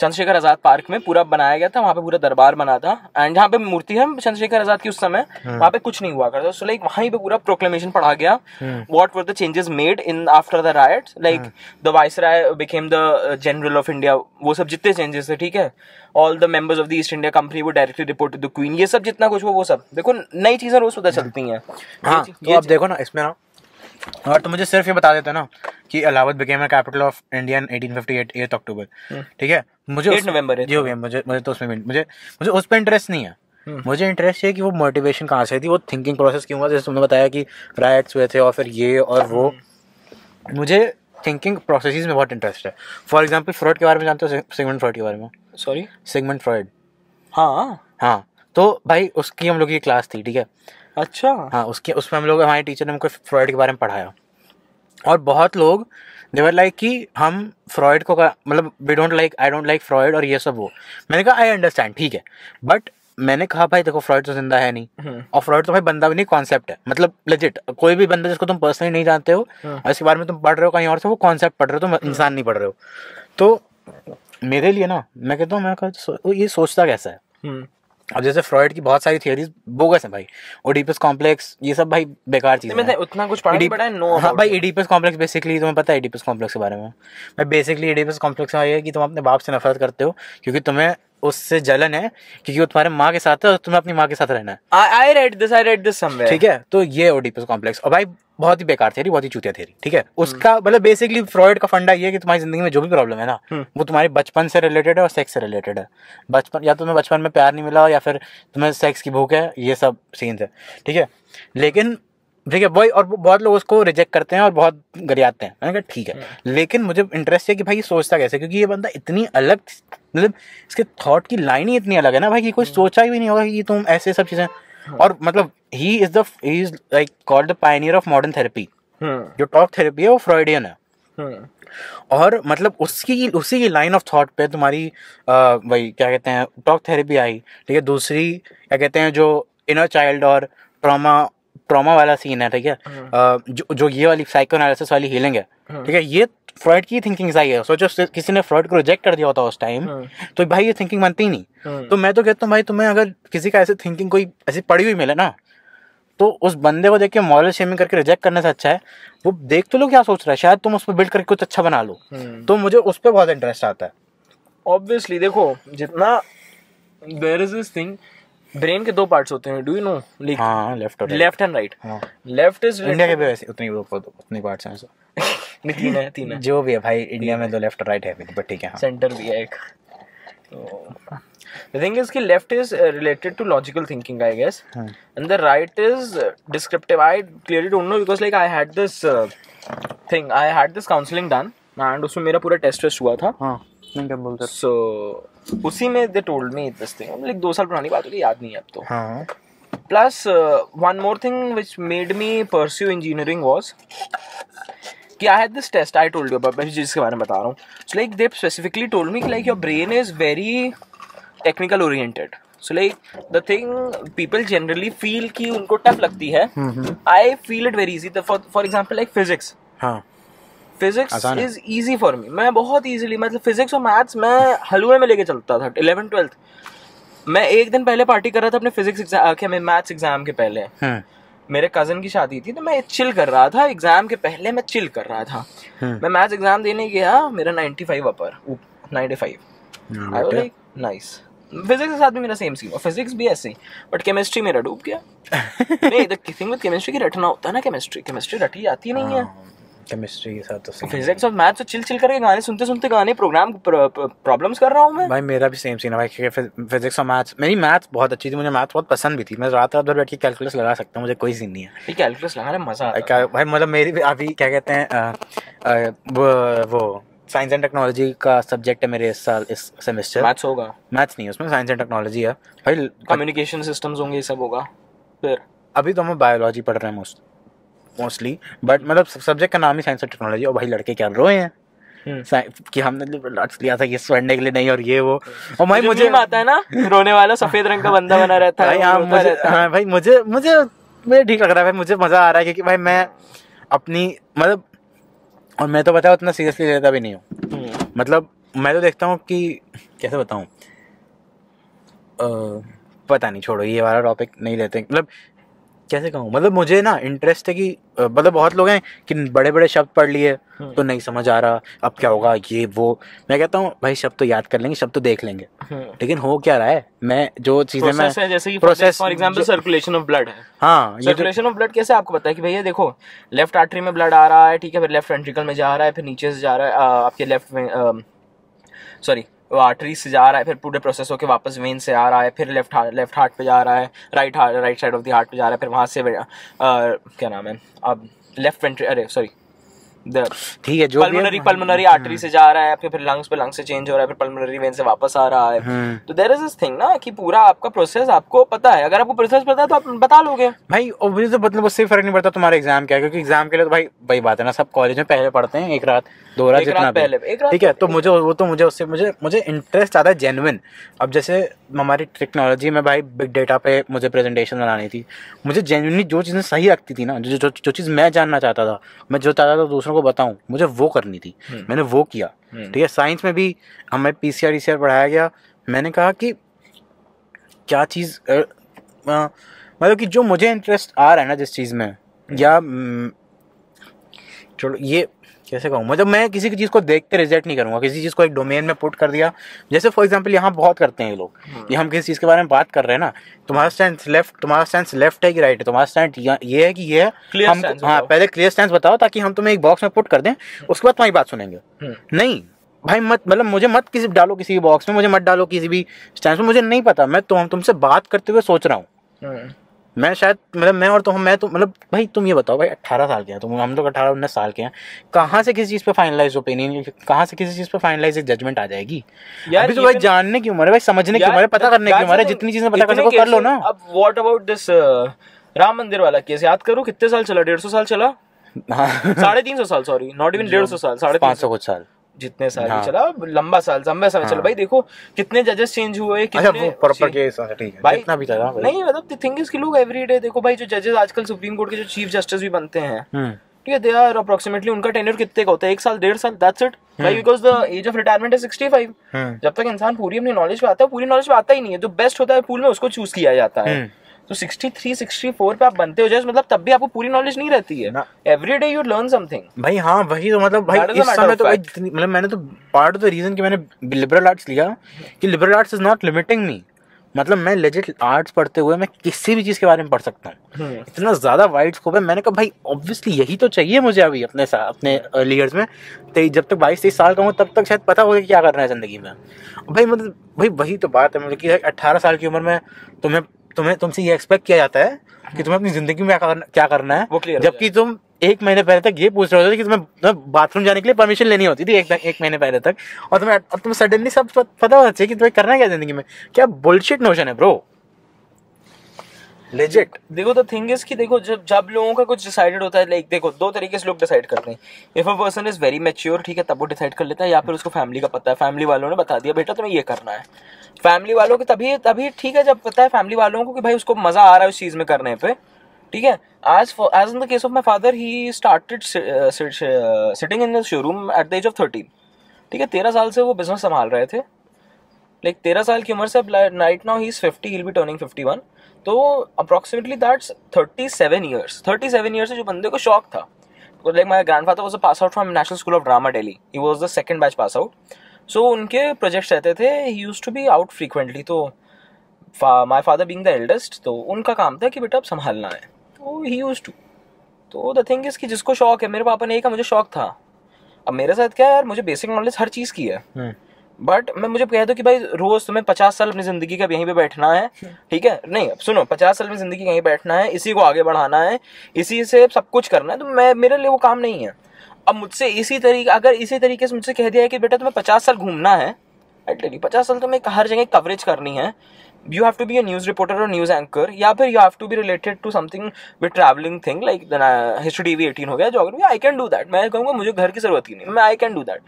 चंद्रशेखर आजाद पार्क में पूरा बनाया गया था, वहाँ पे पूरा दरबार बना था। एंड जहाँ पे मूर्ति है चंद्रशेखर आजाद की उस समय, वहाँ पे कुछ नहीं हुआ करता। सो लाइक वहीं पे पूरा प्रोक्लेमेशन पढ़ा गया, what were the changes made in after the riots, like the viceroy became the general of India, वो सब जितने चेंजेस थे, ठीक है, all the members of the East India Company वो directly report to the queen, ये सब जितना कुछ वो सब देखो, नई चीजें रोज पता चलती हैं। हाँ तो आप देखो ना इसमें ना, और तो मुझे सिर्फ ये बता देते ना कि Allahabad became the capital of India in 1858 8 अक्टूबर, ठीक है, मुझे 8 नवंबर है जो भी मुझे तो उसमें मुझे उस पर इंटरेस्ट नहीं है। मुझे इंटरेस्ट है कि वो मोटिवेशन कहाँ से थी, वो थिंकिंग प्रोसेस क्यों हुआ, जैसे तुमने बताया कि राइट्स हुए थे और फिर ये और वो, मुझे थिंकिंग प्रोसेसेस में बहुत इंटरेस्ट है। फॉर एग्जांपल फ्रॉइड के बारे में जानते हो, सिगमंड फ्रॉइड के बारे में? Sorry, Sigmund Freud. हाँ, तो भाई उसकी हम लोग की क्लास थी, ठीक है, अच्छा, हाँ, उसमें हम लोग, हमारे टीचर ने हमको फ्रॉइड के बारे में पढ़ाया, और बहुत लोग देवर लाइक कि हम फ्रॉइड को मतलब we don't like, I don't like Freud और ये सब वो। मैंने कहा आई अंडरस्टैंड, ठीक है, बट मैंने कहा भाई देखो फ्रॉइड तो जिंदा है नहीं, और फ्रॉइड तो भाई बंदा भी नहीं, कॉन्सेप्ट है, मतलब लेजिट कोई भी बंदा जिसको तुम पर्सनली नहीं जानते हो और इसके बारे में तुम पढ़ रहे हो कहीं और से, वो कॉन्सेप्ट पढ़ रहे हो, तुम इंसान नहीं पढ़ रहे हो। तो मेरे लिए ना, मैं कहता हूँ, मैं कहता ये सोचता कैसा है। अब जैसे फ्रॉइड की बहुत सारी थियरीज बोगस हैं भाई, ओडिपस कॉम्प्लेक्स, ये सब भाई बेकार चीजें हैं। उतना कुछ पढ़ा नहीं पड़ा है, नो। हाँ भाई, एडिपस कॉम्प्लेक्स बेसिकली, तुम्हें पता है एडिपस कॉम्प्लेक्स के बारे में? भाई बेसिकली एडिपस कॉम्प्लेक्स में ये है कि तुम अपने बाप से नफरत करते हो क्योंकि तुम्हें उससे जलन है, क्योंकि वो तुम्हारे माँ के साथ है और तुम्हें अपनी माँ के साथ रहना है। I read this somewhere। ठीक है, तो ये ओडिपस कॉम्प्लेक्स, और भाई बहुत ही बेकार थेरी, बहुत ही चूतिया थेरी, ठीक है। उसका मतलब बेसिकली फ्रॉइड का फंडा ये है कि तुम्हारी जिंदगी में जो भी प्रॉब्लम है ना, वो तुम्हारे बचपन से रिलेटेड है और सेक्स से रिलेटेड है। बचपन, या तुम्हें बचपन में प्यार नहीं मिला या फिर तुम्हें सेक्स की भूख है, ये सब सीन्स है, ठीक है। लेकिन ठीक है वही, और बहुत लोग उसको रिजेक्ट करते हैं और बहुत गरियाते हैं। मैंने कहा ठीक है, लेकिन मुझे इंटरेस्ट है कि भाई ये सोचता कैसे, क्योंकि ये बंदा इतनी अलग, मतलब इसके थॉट की लाइन ही इतनी अलग है ना भाई, कि कोई सोचा ही भी नहीं होगा कि तुम ऐसे सब चीजें। और मतलब he is like called the Pioneer of modern therapy. जो टॉक थेरेपी है वो फ्रॉइडियन है, और मतलब उसी की लाइन ऑफ थॉट पे तुम्हारी वही क्या कहते हैं टॉक थेरेपी आई, ठीक है। दूसरी क्या कहते हैं जो इनर चाइल्ड और ट्रॉमा वाला सीन है, ठीक है, जो ये वाली साइकोएनालिसिस वाली हीलिंग है, ठीक है, ये फ्रॉइड की थिंकिंग सही है। सोचो किसी ने फ्रॉइड को रिजेक्ट कर दिया होता उस टाइम, तो भाई ये थिंकिंग बनती ही नहीं। तो मैं तो कहता हूँ भाई, तुम्हें अगर किसी का ऐसे थिंकिंग कोई ऐसी पड़ी हुई मिले ना, तो उस बंदे को देख के मॉरल शेमिंग करके रिजेक्ट करने से अच्छा है वो देख तो लो क्या सोच रहा है, शायद तुम उस पर बिल्ड करके कुछ अच्छा बना लो। तो मुझे उस पर बहुत इंटरेस्ट आता है। ऑब्वियसली देखो, जितना there is this thing, brain के दो पार्ट्स होते हैं, डू यू नो? हाँ, left and right. Left is India के भी वैसे उतनी पार्ट्स हैं, तीन है जो भी है भाई, इंडिया में तो लेफ्ट और राइट है भी, बट ठीक है, सेंटर भी है एक। तो the thing is कि left is related to logical thinking, I guess, and the right is descriptive. I clearly don't know because like I had this I had this counseling done and उसमें मेरा पूरा test हुआ था। हाँ, क्या बोलते? So उसी में they told me this thing, like 2 साल पुरानी बात होगी, याद नहीं है अब तो। हाँ। Plus one more thing which made me pursue engineering was कि I had this test I told you about, जिसके बारे में बता रहा हूँ। So like they specifically told me कि like your brain is very technical oriented. So like the thing people generally feel कि उनको टफ लगती है, I feel it very easy. For example like physics. हाँ। Physics is easy for me. मैं बहुत easily, मतलब physics और maths मैं हलवे में लेके चलता था 11th 12th। मैं एक दिन पहले पार्टी कर रहा था अपने फिजिक्स एग्जाम के, मैथ्स एग्जाम के पहले। मेरे कजन की शादी थी तो मैं चिल कर रहा था, एग्जाम के पहले मैं चिल कर रहा था। मैं मैथ्स एग्जाम देने गया, मेरा 95 अपर 95। आई वाज लाइक नाइस। फिजिक्स के साथ भी मेरा सेम सीन, और फिजिक्स भी ऐसे ही, बट केमिस्ट्री मेरा डूब गया। नहीं, द थिंग विद केमिस्ट्री की रटना होता है ना, केमिस्ट्री रटी जाती नहीं है। केमिस्ट्री के साथ तो फिजिक्स और मैथ्स तो चिल करके गाने सुनते गाने प्रोग्राम प्रॉब्लम्स कर रहा हूँ मैं। भाई मेरा भी सेम सीन है भाई, फिजिक्स और मैथ्स, मेरी मैथ्स बहुत अच्छी थी, मुझे मैथ्स बहुत पसंद भी थी। मैं रात रात भर बैठ के कैलकुलस लगा सकता हूँ, मुझे कोई सीन नहीं है। कैलकुलस लगाने में मजा आता है भाई। मतलब मेरी अभी क्या कहते हैं वो साइंस एंड टेक्नोलॉजी का सब्जेक्ट है मेरे इस सेमेस्टर। मैथ्स होगा? मैथ्स नहीं, उसमें साइंस एंड टेक्नोलॉजी है भाई, कम्युनिकेशन सिस्टम्स होंगे, ये सब होगा। फिर अभी तो हम बायोलॉजी पढ़ रहे हैं मोस्ट। मोस्टली, बट मतलब सब्जेक्ट का नाम ही साइंस और टेक्नोलॉजी, और भाई लड़के क्या रोए हैं कि हमने लिबरल आर्ट्स लिया था ये पढ़ने के लिए नहीं और ये वो। और भाई मुझे आता है ना रोने वाला सफेद रंग का बंदा बना रहता है भाई मुझे ठीक लग रहा है भाई, मुझे मजा आ रहा है क्योंकि भाई मैं अपनी मतलब, और मैं तो पता है उतना सीरियसली लेता भी नहीं हूँ। मतलब मैं तो देखता हूँ कि कैसे बताऊँ, पता नहीं, छोड़ो ये वाला टॉपिक नहीं लेते। मतलब कैसे कहूँ, मतलब मुझे ना इंटरेस्ट है कि मतलब बहुत लोग हैं कि बड़े बड़े शब्द पढ़ लिए तो नहीं समझ आ रहा, अब क्या होगा ये वो। मैं कहता हूँ भाई शब्द तो याद कर लेंगे, शब्द तो देख लेंगे, लेकिन हो क्या रहा है, मैं जो चीजें मैं है, जैसे कि process for example circulation of blood है। हाँ, सर्कुलेशन ऑफ ब्लड कैसे आपको पता है कि भैया देखो लेफ्ट आर्टरी में ब्लड आ रहा है, ठीक है, फिर लेफ्ट वेंट्रिकल में जा रहा है, फिर नीचे से जा रहा है आपके वो आर्टरी से जा रहा है, फिर पूरे प्रोसेस होके वापस वेन से आ रहा है, फिर लेफ्ट हार्ट पे जा रहा है, right side of the heart पे जा रहा है, फिर वहां से क्या नाम है अब लेफ्ट वेंट्री अरे सॉरी ठीक है, जो पल्मोनरी आर्टरी से जा रहा है, फिर लंग्स पे लंग्स से चेंज हो रहा है, फिर पल्मोनरी वेन से वापस आ रहा है। तो देयर इज दिस थिंग ना कि पूरा आपका प्रोसेस आपको पता है, अगर आपको प्रोसेस पता है तो आप बता लोगे भाई। ऑब्वियसली तो मतलब उससे फर्क नहीं पड़ता तुम्हारा एग्जाम क्या है, क्योंकि एग्जाम के लिए तो भाई बात है ना, सब कॉलेज में पहले पढ़ते हैं, एक रात 2 रात जितना पहले, ठीक है। तो मुझे इंटरेस्ट आता है जेन्युइन। अब जैसे हमारी टेक्नोलॉजी में भाई बिग डेटा पे मुझे प्रेजेंटेशन बनानी थी, मुझे जेन्युइनली जो चीज़ें सही लगती थी ना, जो चीज़ मैं जानना चाहता था, मैं जो चाहता था दूसरों को बताऊं, मुझे वो करनी थी, मैंने वो किया, ठीक है। साइंस में भी हमें PCR ECR पढ़ाया गया, मैंने कहा कि क्या चीज़ मतलब कि जो मुझे इंटरेस्ट आ रहा है ना जिस चीज़ में, या चलो ये कैसे कहूँ, मतलब मैं किसी की चीज़ को देख के रिजेक्ट नहीं करूँगा, किसी चीज़ को एक डोमेन में पुट कर दिया। जैसे फॉर एग्जांपल यहाँ बहुत करते हैं ये लोग, ये हम किसी चीज़ के बारे में बात कर रहे हैं ना, तुम्हारा स्टैंड लेफ्ट है कि राइट है, तुम्हारा स्टैंड ये है कि ये है, हम हाँ पहले क्लियर स्टैंड बताओ ताकि हम तुम्हें एक बॉक्स में पुट कर दें, उसके बाद तुम्हारी बात सुनेंगे। नहीं भाई मत, मतलब मुझे मत किसी डालो किसी बॉक्स में, मुझे मत डालो किसी भी स्टैंड में, मुझे नहीं पता, मैं तो तुमसे बात करते हुए सोच रहा हूँ। मैं शायद मतलब मैं तो मतलब भाई तुम ये बताओ भाई 18 साल के हैं तुम, हम लोग 18-19 साल के हैं, कहाँ से किसी चीज़ पे फाइनलाइज ओपिनियन, कहाँ से किसी चीज़ पे फाइनलाइज एक जजमेंट आ जाएगी। अभी तो भाई जानने की उम्र है भाई, समझने की उम्र है, पता करने की उम्र है, जितनी चीजें पता कर सको कर लो ना। अब व्हाट अबाउट दिस राम मंदिर वाला केस याद करो, कितने साल चला, 150 साल चला, 350 साल, सॉरी नॉट इवन 150 साल, 550 कुछ साल, जितने साल भी चला, लंबा समय चला भाई। देखो कितने जजेस चेंज हुए, कितने प्रॉपर केस ठीक है भाई, इतना भी चला नहीं, मतलब द थिंग इज कि लोग एवरीडे देखो भाई, जो जजेस आजकल सुप्रीम कोर्ट के जो चीफ जस्टिस भी बनते हैं, ठीक है, दे आर अप्रोक्सीमेटली, उनका टेन्योर कितने का होता है, 1 साल 1.5 साल, दैट्स इट भाई, because the age of retirement is 65। जब तक इंसान पूरी अपनी नॉलेज पे आता है, पूरी नॉलेज पे आता ही नहीं है, जो बेस्ट होता है पूल में उसको चूज किया जाता है। तो 63-64 पे आप बनते हो जैसे, मतलब तब भी आपको पूरी नॉलेज नहीं रहती है, every day you learn something भाई। हाँ वही तो, मतलब भाई इस समय तो मतलब मैंने तो पार्ट ऑफ द रीजन कि मैंने लिबरल आर्ट्स लिया कि liberal arts is not limiting me, मतलब मैं लेजिट आर्ट्स पढ़ते हुए मैं किसी भी चीज़ के बारे में पढ़ सकता हूँ, इतना ज़्यादा वाइड स्कोप है। मैंने कहा भाई ऑब्वियसली यही तो चाहिए मुझे अभी अपने अर्ली ईयर्स में, जब तक 22-23 साल का हूँ तब तक शायद पता होगा क्या करना है ज़िंदगी में भाई। मतलब भाई वही तो बात है, मतलब कि 18 साल की उम्र में तुमसे ये एक्सपेक्ट किया जाता है कि तुम्हें अपनी ज़िंदगी में क्या करना है, जबकि तुम 1 महीने पहले तक ये पूछ रहे होते कि तुम्हें बाथरूम जाने के लिए परमिशन लेनी होती थी 1 महीने पहले तक, और तुम्हें सडनली सब पता होना चाहिए कि तुम्हें करना है क्या जिंदगी में। क्या बुलशिट नोशन है ब्रो, लेजिट। देखो द थिंग इज कि देखो जब लोगों का कुछ डिसाइडेड होता है, लाइक देखो 2 तरीके से लोग डिसाइड करते हैं। If a person is very mature, ठीक है, तब वो डिसाइड कर लेता है, या फिर उसको फैमिली का पता है, फैमिली वालों ने बता दिया बेटा तुम्हें ये करना है, फैमिली वालों को तभी ठीक है, जब पता है फैमिली वालों को कि भाई उसको मजा आ रहा है उस चीज में करने पे, ठीक है। as in the case of my father, he started sitting in the showroom at the age of 13, ठीक है, 13 साल से वो बिजनेस संभाल रहे थे, लाइक 13 साल की उम्र से, right now he is 50, he'll be turning 51, तो अप्रोक्सीमेटली दैट्स 37 ईयर्स। 37 ईयर्स से जो बंदे को शौक था, like my grandfather was a pass out from National School of Drama Delhi, he was the second batch pass out, so उनके projects रहते थे, he used to be out frequently, तो my father being the eldest, तो उनका काम था कि बेटा अब संभालना है, तो ही यूज्ड टू। तो द थिंग इज कि जिसको शौक है, मेरे पापा ने कहा मुझे शौक था, अब मेरे साथ क्या है यार, मुझे बेसिक नॉलेज हर चीज़ की है, बट मैं मुझे कह दो कि भाई रोज तुम्हें 50 साल अपनी जिंदगी का यहीं पे बैठना है, ठीक है, नहीं अब सुनो, 50 साल अपनी जिंदगी यहीं बैठना है, इसी को आगे बढ़ाना है, इसी से सब कुछ करना है, तो मेरे लिए वो काम नहीं है। अब मुझसे इसी तरीके से मुझसे कह दिया है कि बेटा तुम्हें 50 साल घूमना है, 50 साल तुम्हें हर जगह कवरेज करनी है, you have to be a news reporter or news anchor, या फिर you have to be related to something with traveling thing like history TV 18 हो गया, geography, I can do that. मैं कहूँगा मुझे घर की जरूरत ही नहीं, मैं I can do that.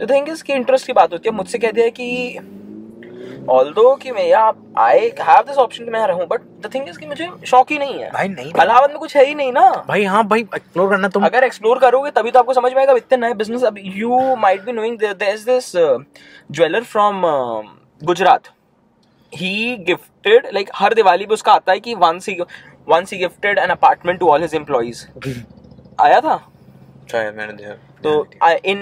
The thing is कि इंटरेस्ट की बात होती है. मुझसे कह दिया कि ऑल्दो कि मैं आई हैव दिस ऑप्शन कि मैं रहूं, बट द थिंग इज कि मुझे शौक ही नहीं है भाई. नहीं इलाहाबाद में कुछ है ही नहीं ना भाई. हाँ भाई, एक्सप्लोर करना. तुम अगर एक्सप्लोर करोगे तभी तो आपको समझ में आएगा. इतने नए बिजनेस, अब you might be knowing there is this jeweller from Gujarat. He gifted like हर दिवाली पे उसका आता है कि once he gifted an apartment to all his employees. आया था शायद मैंने देखा. तो in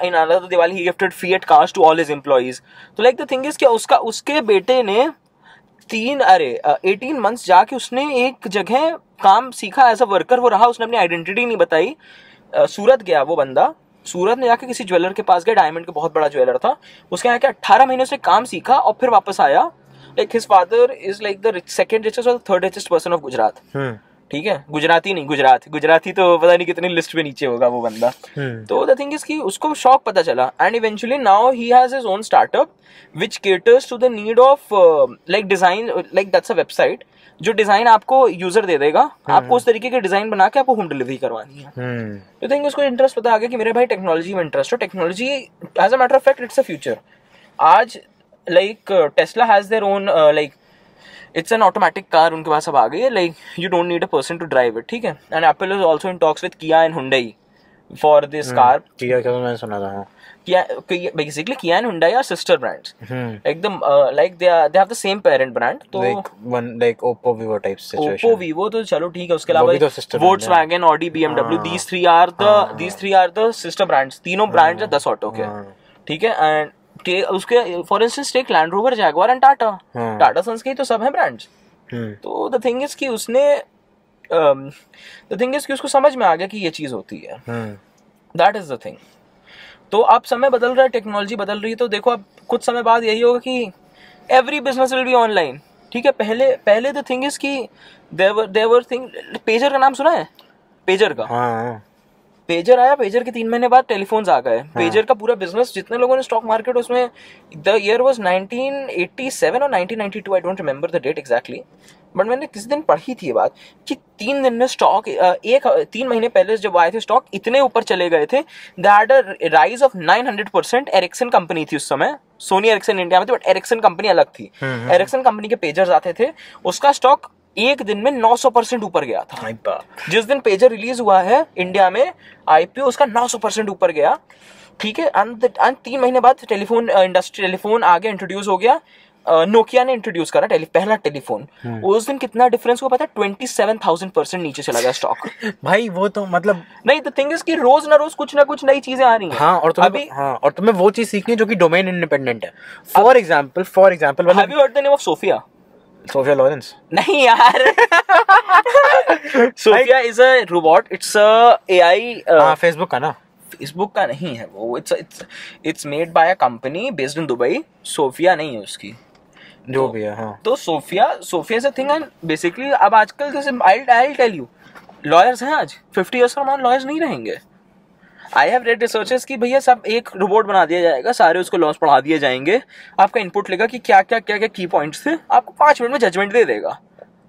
another Diwali he gifted Fiat cars to all his employees. तो like the thing is कि उसके बेटे ने 18 months जाके उसने एक जगह काम सीखा एज अ वर्कर. वो रहा, उसने अपनी आइडेंटिटी नहीं बताई. सूरत गया वो बंदा. सूरत में जाके किसी ज्वेलर के पास गया, डायमंड का बहुत बड़ा ज्वेलर था. उसके यहाँ 18 महीने से काम सीखा और फिर वापस आया. Like his father is like the second richest और third richest person of Gujarat. ठीक है, गुजराती नहीं, गुजराती तो पता नहीं कितनी लिस्ट पे नीचे होगा वो बंदा. तो द थिंग इज कि उसको शौक पता चला and eventually now he has his own startup which caters to the need of like design. Like that's a website जो डिजाइन आपको यूजर दे देगा. आपको उस तरीके के डिजाइन बना के आपको होम डिलीवरी करवानी है. तो थिंक उसको इंटरेस्ट पता आ गया कि मेरे भाई टेक्नोलॉजी में इंटरेस्ट हो. Technology as a matter of fact it's a future. आज like Tesla has their own like it's an automatic car उनके पास अब आ गई है. Like you don't need a person to drive it. ठीक है. And Apple is also in talks with Kia and Hyundai for this car. Kia क्या मैंने सुना था. Basically Kia and Hyundai are sister brands. Like they have the same parent brand. तो like Oppo, Vivo type situation. Oppo, Vivo तो चलो ठीक है. उसके अलावा Volkswagen, Audi, BMW, these three are the sister brands. तीनों brands है 10 auto के. ठीक है. एंड उसके for instance take Land Rover, Jaguar and Tata Sons के तो सब हैं ब्रांड्स. तो द थिंग इज कि उसको समझ में आ गया कि ये चीज होती है. That is the thing. तो अब समय बदल रहा है, टेक्नोलॉजी बदल रही है. तो देखो अब कुछ समय बाद यही होगा कि every business will be online. ठीक है. पहले द थिंग इज कि देवर थिंग. पेजर का नाम सुना है? पेजर का. पेजर आया. पेजर के 3 महीने बाद टेलीफोन्स आ गए. पेजर का पूरा बिजनेस जितने लोगों ने स्टॉक मार्केट, उसमें द ईयर वाज 1987 और 1992. I don't remember the date exactly, but मैंने किसी दिन पढ़ी थी ये बात कि 3 दिन में स्टॉक 3 महीने पहले जब आए थे स्टॉक इतने ऊपर चले गए थे. That a rise of 900%. Ericsson company थी उस समय. सोनी एरिक्सन इंडिया में थी बट एरिक्सन कंपनी अलग थी. एरिक्सन कंपनी के पेजर्स आते थे. उसका स्टॉक एक दिन में 900% ऊपर गया था. जिस दिन पेजर रिलीज हुआ है इंडिया में आईपीओ, उसका 900% ऊपर गया. ठीक है. एंड 3 महीने बाद टेलीफोन आगे इंट्रोड्यूस हो गया. नोकिया ने इंट्रोड्यूस करा पहला टेलीफोन. उस दिन कितना डिफरेंस हुआ पता है? 27,000% नीचे चला गया स्टॉक. भाई वो तो मतलब नहीं. द थिंग इज कि रोज ना कुछ नई चीजें आ रही हैं. हाँ. और तुम्हें वो चीज सीखनी है जो कि डोमेन इंडिपेंडेंट है. For example have you heard the name of Sophia Lawrence? नहीं यार. Sophia is a robot. It's a AI. Facebook का ना? फेसबुक का नहीं है वो. It's made by a company based in Dubai. Sophia नहीं है उसकी, जो भी है. हाँ. तो Sophia is a thing. And basically अब आजकल जैसे आई टेल यू, लॉयर्स हैं आज 50 इयर्स का लॉयर्स नहीं रहेंगे. आई हैव रेड रिसर्चेस कि भैया सब एक रोबोट बना दिया जाएगा, सारे उसको लॉस पढ़ा दिए जाएंगे. आपका इनपुट लेगा कि क्या की पॉइंट्स थे, आपको 5 मिनट में जजमेंट दे देगा.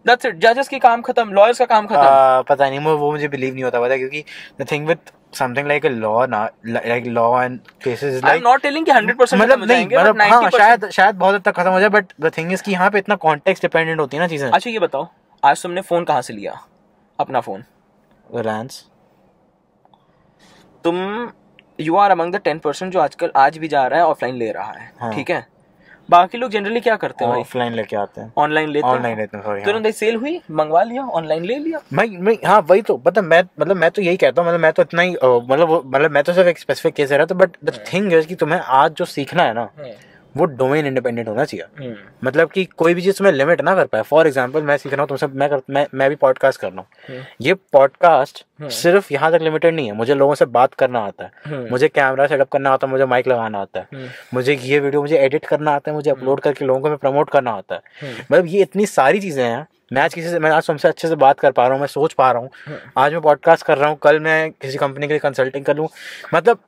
That's it. जजेस की काम खत्म, लॉयर्स का काम खत्म. पता नहीं, वो मुझे बिलीव नहीं होता पता, क्योंकि the thing with something like a law ना, like law and cases is like, I am not telling कि 100% मतलब नहीं, मतलब हाँ, शायद बहुत हद तक खत्म हो जाए, बट द थिंग इज कि यहाँ पे इतना कॉन्टेक्स्ट डिपेंडेंट होती है ना चीजें. अच्छा ये बताओ, आज तुमने फोन कहाँ से लिया? अपना फोन रिलायंस. तुम यू आर अमंग द 10% जो आजकल आज भी जा रहा है ऑफलाइन ले रहा है. हाँ. ठीक है. बाकी लोग जनरली क्या करते हैं? ऑफलाइन लेके आते हैं, ऑनलाइन लेते हैं. तुरंत सेल हुई, मंगवा लिया, ऑनलाइन ले लिया. मैं हाँ वही तो मैं तो यही कहता हूँ. मतलब मैं तो इतना ही मतलब मैं तो सिर्फ एक स्पेसिफिक केस है. तो बट द थिंग इज कि तुम्हें आज जो सीखना है ना, वो डोमेन इंडिपेंडेंट होना चाहिए. मतलब कि कोई भी चीज तुम्हें लिमिट ना कर पाए. फॉर एग्जांपल मैं सीख रहा हूँ तुमसे, मैं भी पॉडकास्ट कर रहा हूँ. ये पॉडकास्ट सिर्फ यहाँ तक लिमिटेड नहीं है. मुझे लोगों से बात करना आता है, मुझे कैमरा सेटअप करना आता है, मुझे माइक लगाना आता है, मुझे ये वीडियो मुझे एडिट करना आता है, मुझे अपलोड करके लोगों को मैं प्रमोट करना आता है. मतलब ये इतनी सारी चीजें हैं. मैं आज तुमसे अच्छे से बात कर पा रहा हूँ, मैं सोच पा रहा हूँ, आज मैं पॉडकास्ट कर रहा हूँ, कल मैं किसी कंपनी के लिए कंसल्टिंग कर लूँ. मतलब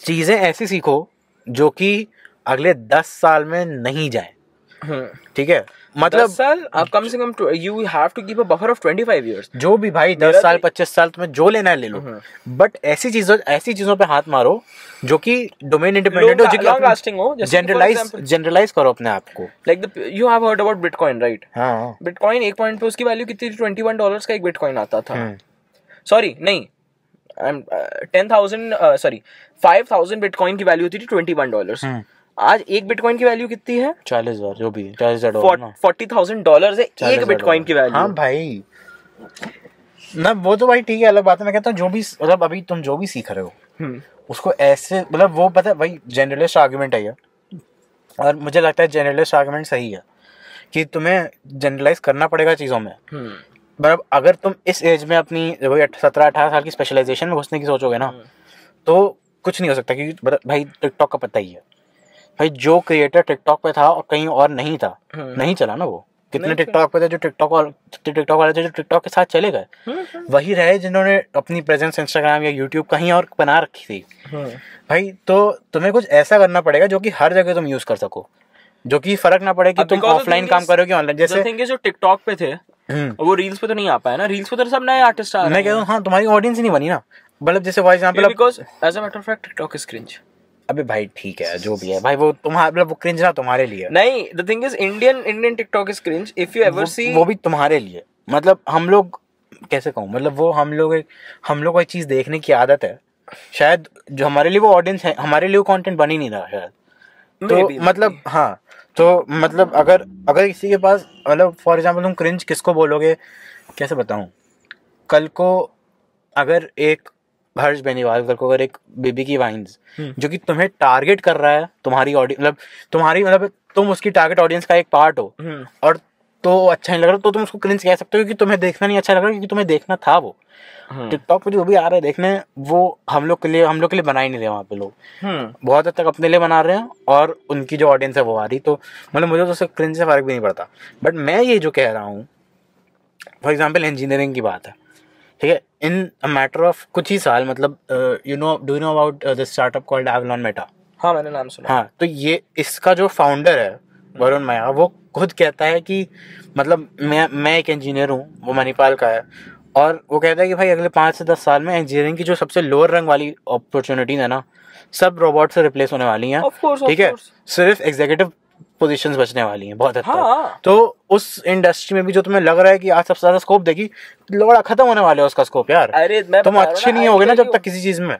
चीजें ऐसी सीखो जो कि अगले 10 साल में नहीं जाए. ठीक है, 10 मतलब साल आप कम से कम you have to keep a buffer of 25 years. जो भी भाई 10 साल 25 साल तुम्हें जो लेना है ले लो, बट ऐसी चीजों पे हाथ मारो जो कि डोमेन इंडिपेंडेंट हो, जो लॉन्ग लास्टिंग हो। जनरलाइज करो अपने आप को। Like you have heard about bitcoin, right? हाँ, बिटकॉइन एक पॉइंट पे उसकी वैल्यू कितनी थी? $21 का एक बिटकॉइन आता था। सॉरी नहीं, 5,000 बिटकॉइन की वैल्यू होती थी $21। आज एक बिटकॉइन की वैल्यू कितनी है? 40,000, जो भी $40,000 $40,000 है एक बिटकॉइन की वैल्यू। हाँ भाई, ना वो तो भाई ठीक है, अलग बात है। मैं कहता हूँ जो भी मतलब अभी तुम जो भी सीख रहे हो उसको ऐसे मतलब वो पता है भाई, जनरलिस्ट आर्गुमेंट है ये, और मुझे लगता है जनरलिस्ट आर्गुमेंट सही है कि तुम्हें जनरलाइज करना पड़ेगा चीज़ों में। मतलब अगर तुम इस एज में अपनी 17-18 साल की स्पेशलाइजेशन में घुसने की सोचोगे ना, तो कुछ नहीं हो सकता। क्योंकि भाई टिकटॉक का पता ही है भाई, जो क्रिएटर टिकटॉक पे था और कहीं और नहीं था, नहीं चला ना वो। कितने टिकटॉक पे थे जो टिकटॉक वाले थे जो टिकटॉक के साथ चले गए, वही रहे जिन्होंने अपनी प्रेजेंस इंस्टाग्राम या यूट्यूब कहीं और बना रखी थी भाई। तो तुम्हें कुछ ऐसा करना पड़ेगा जो कि हर जगह तुम यूज कर सको, जो कि फर्क ना पड़े कि तुम ऑफलाइन काम करो कि ऑनलाइन। जैसे जो टिकटॉक पे थे वो रील्स पे तो नहीं आ पाया ना। रील्स पे तो सब नए आर्टिस्ट आ रहे हैं। मैं कह रहा हूँ हाँ, तुम्हारी ऑडियंस ही नहीं बनी ना। मतलब जैसे for example, because as a matter of fact TikTok is cringe. अबे भाई ठीक है, जो भी है भाई, वो तुम्हारे मतलब वो क्रिंज ना तुम्हारे लिए नहीं। The thing is Indian TikTok is cringe if you ever see. वो भी तुम्हारे लिए, मतलब हम लोग कैसे कहूँ, मतलब वो हम लोग को एक चीज देखने की आदत है शायद, जो हमारे लिए वो ऑडियंस है, हमारे लिए वो कंटेंट बन ही नहीं रहा शायद। तो मतलब हाँ, तो मतलब अगर किसी के पास मतलब फॉर एग्जांपल तुम क्रिंज किसको बोलोगे, कैसे बताऊँ। कल को अगर एक हर्ष बेनीवाल, कल को अगर एक बेबी की वाइन्स जो कि तुम्हें टारगेट कर रहा है, तुम्हारी मतलब तुम उसकी टारगेट ऑडियंस का एक पार्ट हो, और तो अच्छा नहीं लग रहा, तो तुम उसको क्रिंज कह सकते हो क्योंकि तुम्हें देखना नहीं अच्छा लग रहा, क्योंकि तुम्हें देखना था वो। टिकटॉक पे जो भी आ रहा है देखने, वो हम लोग के लिए बना ही नहीं रहे वहाँ पे लोग। बहुत हद तक अपने लिए बना रहे हैं और उनकी जो ऑडियंस है वो आ रही। तो मतलब मुझे तो उससे क्रिंज से फर्क भी नहीं पड़ता। बट मैं ये जो कह रहा हूँ, फॉर एग्जाम्पल इंजीनियरिंग की बात है, ठीक है, इन अ मैटर ऑफ कुछ ही साल, मतलब do you know about the startup called Avalon Meta? हाँ, मैंने नाम सुना। हाँ, तो ये इसका जो फाउंडर है वरुण माया, वो खुद कहता है कि मतलब मैं एक इंजीनियर हूँ, वो मणिपाल का है, और वो कहता है कि भाई अगले 5 से 10 साल में इंजीनियरिंग की जो सबसे लोअर रंग वाली अपॉर्चुनिटीज है ना, सब रोबोट से रिप्लेस होने वाली हैं। ठीक है, सिर्फ एग्जीक्यूटिव पोजीशंस बचने वाली हैं बहुत हद तक। तो उस इंडस्ट्री में भी जो तुम्हें लग रहा है कि आज सबसे ज्यादा स्कोप देगी, लोड़ा खत्म होने वाले है उसका स्कोप यार। अरे तुम अच्छे नहीं होगे ना जब तक किसी चीज में।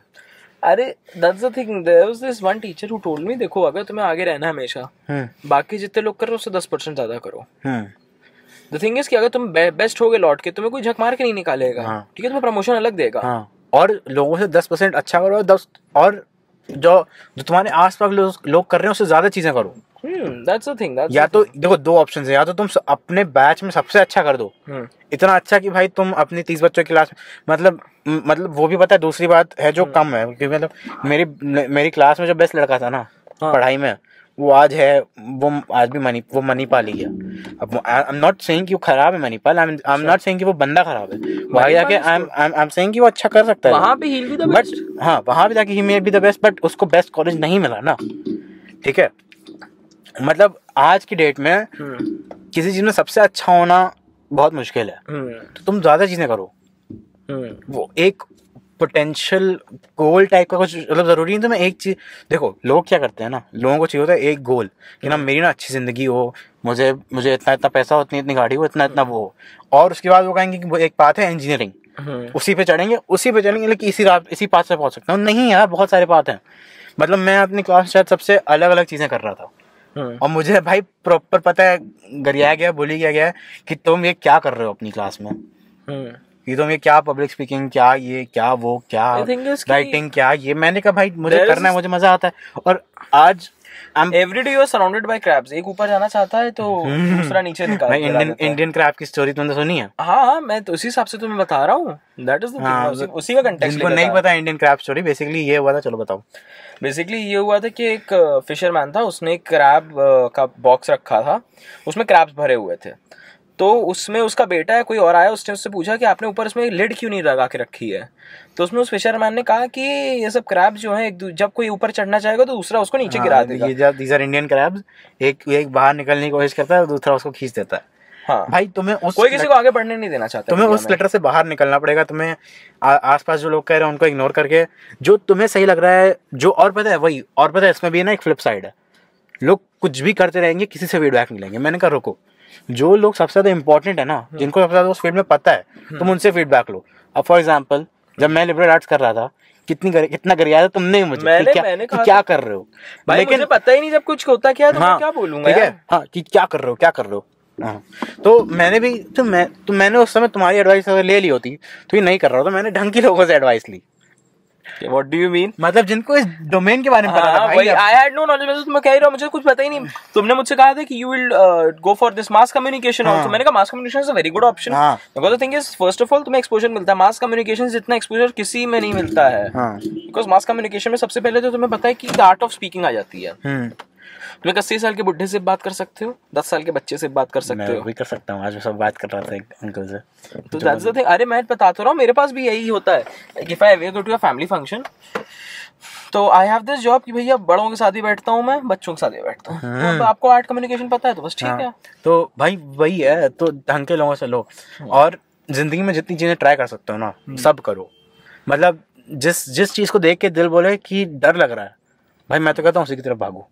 अरे that's the thing, there was this one teacher who told me, देखो अगर तुम्हें आगे रहना है हमेशा, बाकी जितने लोग कर रहे हो उससे 10% ज्यादा करो। द थिंग इज कि अगर तुम बेस्ट होगे लौट के, तुम्हें कोई झक मार के नहीं निकालेगा। ठीक है, तुम्हें प्रमोशन अलग देगा। और लोगों से 10% अच्छा करो, 10 और जो तुम्हारे आसपास लोग कर रहे हैं उससे ज्यादा चीजें करो। That's the thing, या तो देखो दो ऑप्शन है, या तो तुम अपने बैच में सबसे अच्छा कर दो, इतना अच्छा कि भाई तुम अपनी 30 बच्चों की क्लास, मतलब वो भी पता है। दूसरी बात है जो कम है, क्योंकि मतलब मेरी क्लास में जो बेस्ट लड़का था ना पढ़ाई में, वो आज है, वो आज भी मणिपाल ही है। अब आई एम नॉट सेइंग कि वो खराब है मणिपाल, आई एम नॉट सेइंग कि वो बंदा खराब है, वहाँ जाके आई एम सेइंग कि वो अच्छा कर सकता है वहाँ पे, he will be the best. हाँ, वहाँ पे जाके he may be the best, but उसको बेस्ट कॉलेज नहीं मिला ना। ठीक है, मतलब आज की डेट में किसी चीज में सबसे अच्छा होना बहुत मुश्किल है। तो तुम ज्यादा चीजें करो। वो एक पोटेंशियल गोल टाइप का कुछ, मतलब जरूरी नहीं तो मैं एक चीज देखो, लोग क्या करते हैं ना, लोगों को चाहिए होता है एक गोल कि ना मेरी ना अच्छी जिंदगी हो, मुझे इतना पैसा हो, इतनी गाड़ी हो, इतना वो हो, और उसके बाद वो कहेंगे कि एक बात है इंजीनियरिंग, उसी पे चढ़ेंगे लेकिन इसी पाथ से पहुंच सकता हूँ। नहीं यार, बहुत सारे पाथ हैं। मतलब मैं अपनी क्लास में शायद सबसे अलग अलग चीजें कर रहा था, और मुझे भाई प्रॉपर पता है, गरिया गया, बोली गया कि तुम ये क्या कर रहे हो अपनी क्लास में, कि तुम ये क्या पब्लिक स्पीकिंग, क्या ये, क्या वो, क्या राइटिंग, क्या ये। मैंने कहा भाई मुझे करना है, मुझे मजा आता है। और आज every day you are surrounded by crabs. एक ऊपर जाना चाहता है तो दूसरा नीचे निकाल भाई इंडियन क्रैब की स्टोरी तुमने सुनी है? हाँ, मैं तो उसी हिसाब से तुम्हें बता रहा हूँ। दैट इज द थिंग, उसी का कंटेक्स्ट। जिनको नहीं पता इंडियन क्रैब स्टोरी, बेसिकली ये हुआ था, चलो बताओ। बेसिकली ये हुआ था कि एक फिशरमैन था, उसने एक क्रैब का बॉक्स रखा था, उसमें क्रैब्स भरे हुए थे। तो उसमें उसका बेटा है कोई और आया, उसने उससे पूछा कि आपने ऊपर इसमें लिड क्यों नहीं लगा के रखी है। तो उसमें उस फिशरमैन ने कहा कि ये सब क्रैब जो है जब कोई ऊपर चढ़ना चाहेगा तो दूसरा उसको नीचे गिरा देगा। दीज आर इंडियन क्रैब्स, एक बाहर निकलने की कोशिश करता है और दूसरा उसको खींच देता है। हाँ भाई तुम्हें कोई किसी को आगे बढ़ने नहीं देना चाहता, तुम्हें उस लेटर से बाहर निकलना पड़ेगा। तुम्हें आसपास जो लोग कह रहे हैं उनको इग्नोर करके जो तुम्हें सही लग रहा है जो, और पता है वही, और पता है इसमें भी ना एक फ्लिप साइड है, लोग कुछ भी करते रहेंगे, किसी से फीडबैक नहीं लेंगे। मैंने कहा रुको, जो लोग सबसे ज्यादा इंपॉर्टेंट है ना, जिनको सबसे ज्यादा उस फील्ड में पता है, तुम उनसे फीडबैक लो। अब फॉर एग्जाम्पल जब मैं लिबरल आर्ट्स कर रहा था, कितना गरिया था तुमने मुझे मैंने क्या कर रहे हो, लेकिन मुझे पता ही नहीं जब कुछ होता क्या तो मैं क्या बोलूंगा यार। हाँ कि क्या कर रहे हो। हाँ तो मैंने भी मैंने उस समय तुम्हारी एडवाइस अगर ले ली होती तो ये नहीं कर रहा था। मैंने ढंग की लोगों से एडवाइस ली। What do you mean? मतलब जिनको इस डोमेन के बारे में पता था भाई। I had no knowledge, मैं तुम्हें कह रहा हूँ मुझे कुछ पता ही नहीं। तुमने मुझसे कहा था कि you will go for this mass communication also। मैंने कहा mass communication is a very good option। Because the thing is first of all तुम्हें exposure मिलता है, mass communication जितना exposure किसी में नहीं मिलता है। Because mass communication में सबसे पहले तो तुम्हें पता है कि the art of speaking आ जाती है। तुम्हें 80 साल के बुढ़े से बात कर सकते हो, 10 साल के बच्चे से बात कर सकते हो। मैं भी कर सकता हूँ, आज मैं सब बात कर रहा था एक अंकल से। तो that's the thing। अरे मैं बता तो रहा हूँ, मेरे पास भी यही होता है। If I ever go to a family function, तो I have this job कि भैया बड़ों के साथ ही बैठता हूँ मैं, बच्चों के साथ ही बैठता हूँ। तो आपको आर्ट कम्युनिकेशन पता है तो बस ठीक है। तो भाई वही है, तो ढंग के लोगों से लो, और जिंदगी में जितनी चीजें ट्राई कर सकते हो ना सब करो। मतलब जिस चीज को देख के दिल बोले कि डर लग रहा है, भाई मैं तो कहता हूँ उसी की तरफ भागो।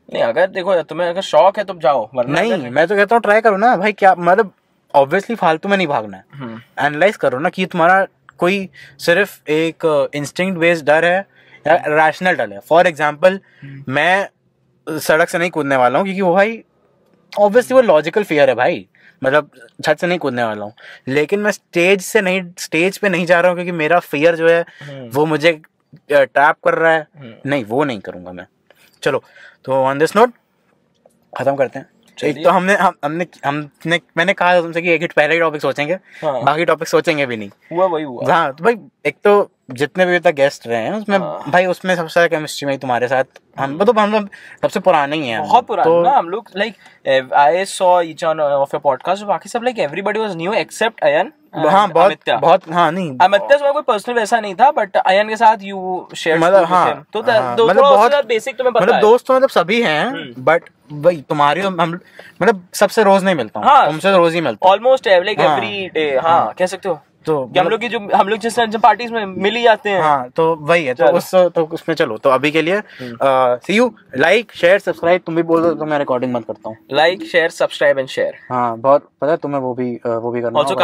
नहीं अगर देखो तुम्हें अगर शौक है तो जाओ, नहीं मैं तो कहता हूँ ट्राई करो ना भाई। क्या मतलब ऑब्वियसली फालतू में नहीं भागना है, एनालाइज करो ना कि तुम्हारा कोई सिर्फ एक इंस्टिंक्ट बेस्ड डर है या रैशनल डर है। फॉर एग्जांपल मैं सड़क से नहीं कूदने वाला हूँ क्योंकि वो भाई ऑब्वियसली वो लॉजिकल फियर है भाई, मतलब छत से नहीं कूदने वाला हूँ। लेकिन मैं स्टेज पे नहीं जा रहा हूँ क्योंकि मेरा फियर जो है वो मुझे ट्रैप कर रहा है। नहीं वो नहीं करूँगा मैं। चलो तो ऑन दिस नोट खत्म करते हैं। एक तो हमने मैंने कहा था तुमसे कि एक ही पहले ही टॉपिक सोचेंगे, बाकी टॉपिक सोचेंगे भी नहीं। वही हुआ। हाँ तो भाई एक तो जितने भी तक गेस्ट रहे हैं उसमें भाई उसमें सबसे ज्यादा केमिस्ट्री में तुम्हारे साथ हम लोग सबसे पुराने ही हैं। बहुत पुराने ना हम लोग। Like I saw each one of your podcast, बाकी सब like everybody was new except Ayan. हाँ बहुत हाँ नहीं अमित्या से कोई पर्सनल वैसा नहीं था, बट अयन के साथ यू शेयर मतलब हाँ तो मतलब बहुत बेसिक तुम्हें पता है। मतलब दोस्त तो मतलब सभी हैं, बट वही तुम्हारी हम मतलब सबसे रोज नहीं मिलता हूँ। हाँ, तुमसे रोज ही मिलता हूँ ऑलमोस्ट लाइक एवरी डे। हाँ कह सकते हो। तो हम लोग जिस पार्टीज में मिल ही जाते हैं। हाँ तो वही है। तो उसमें चलो तो अभी के लिए सी यू। लाइक शेयर सब्सक्राइब तुम भी बोल दो तो मैं रिकॉर्डिंग मत करता हूँ। Like share subscribe and share. हाँ बहुत पता है तुम्हें वो भी करना। ऑल्सो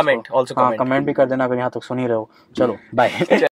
कमेंट भी कर देना अगर यहाँ तक सुन ही रहे हो। चलो बाय।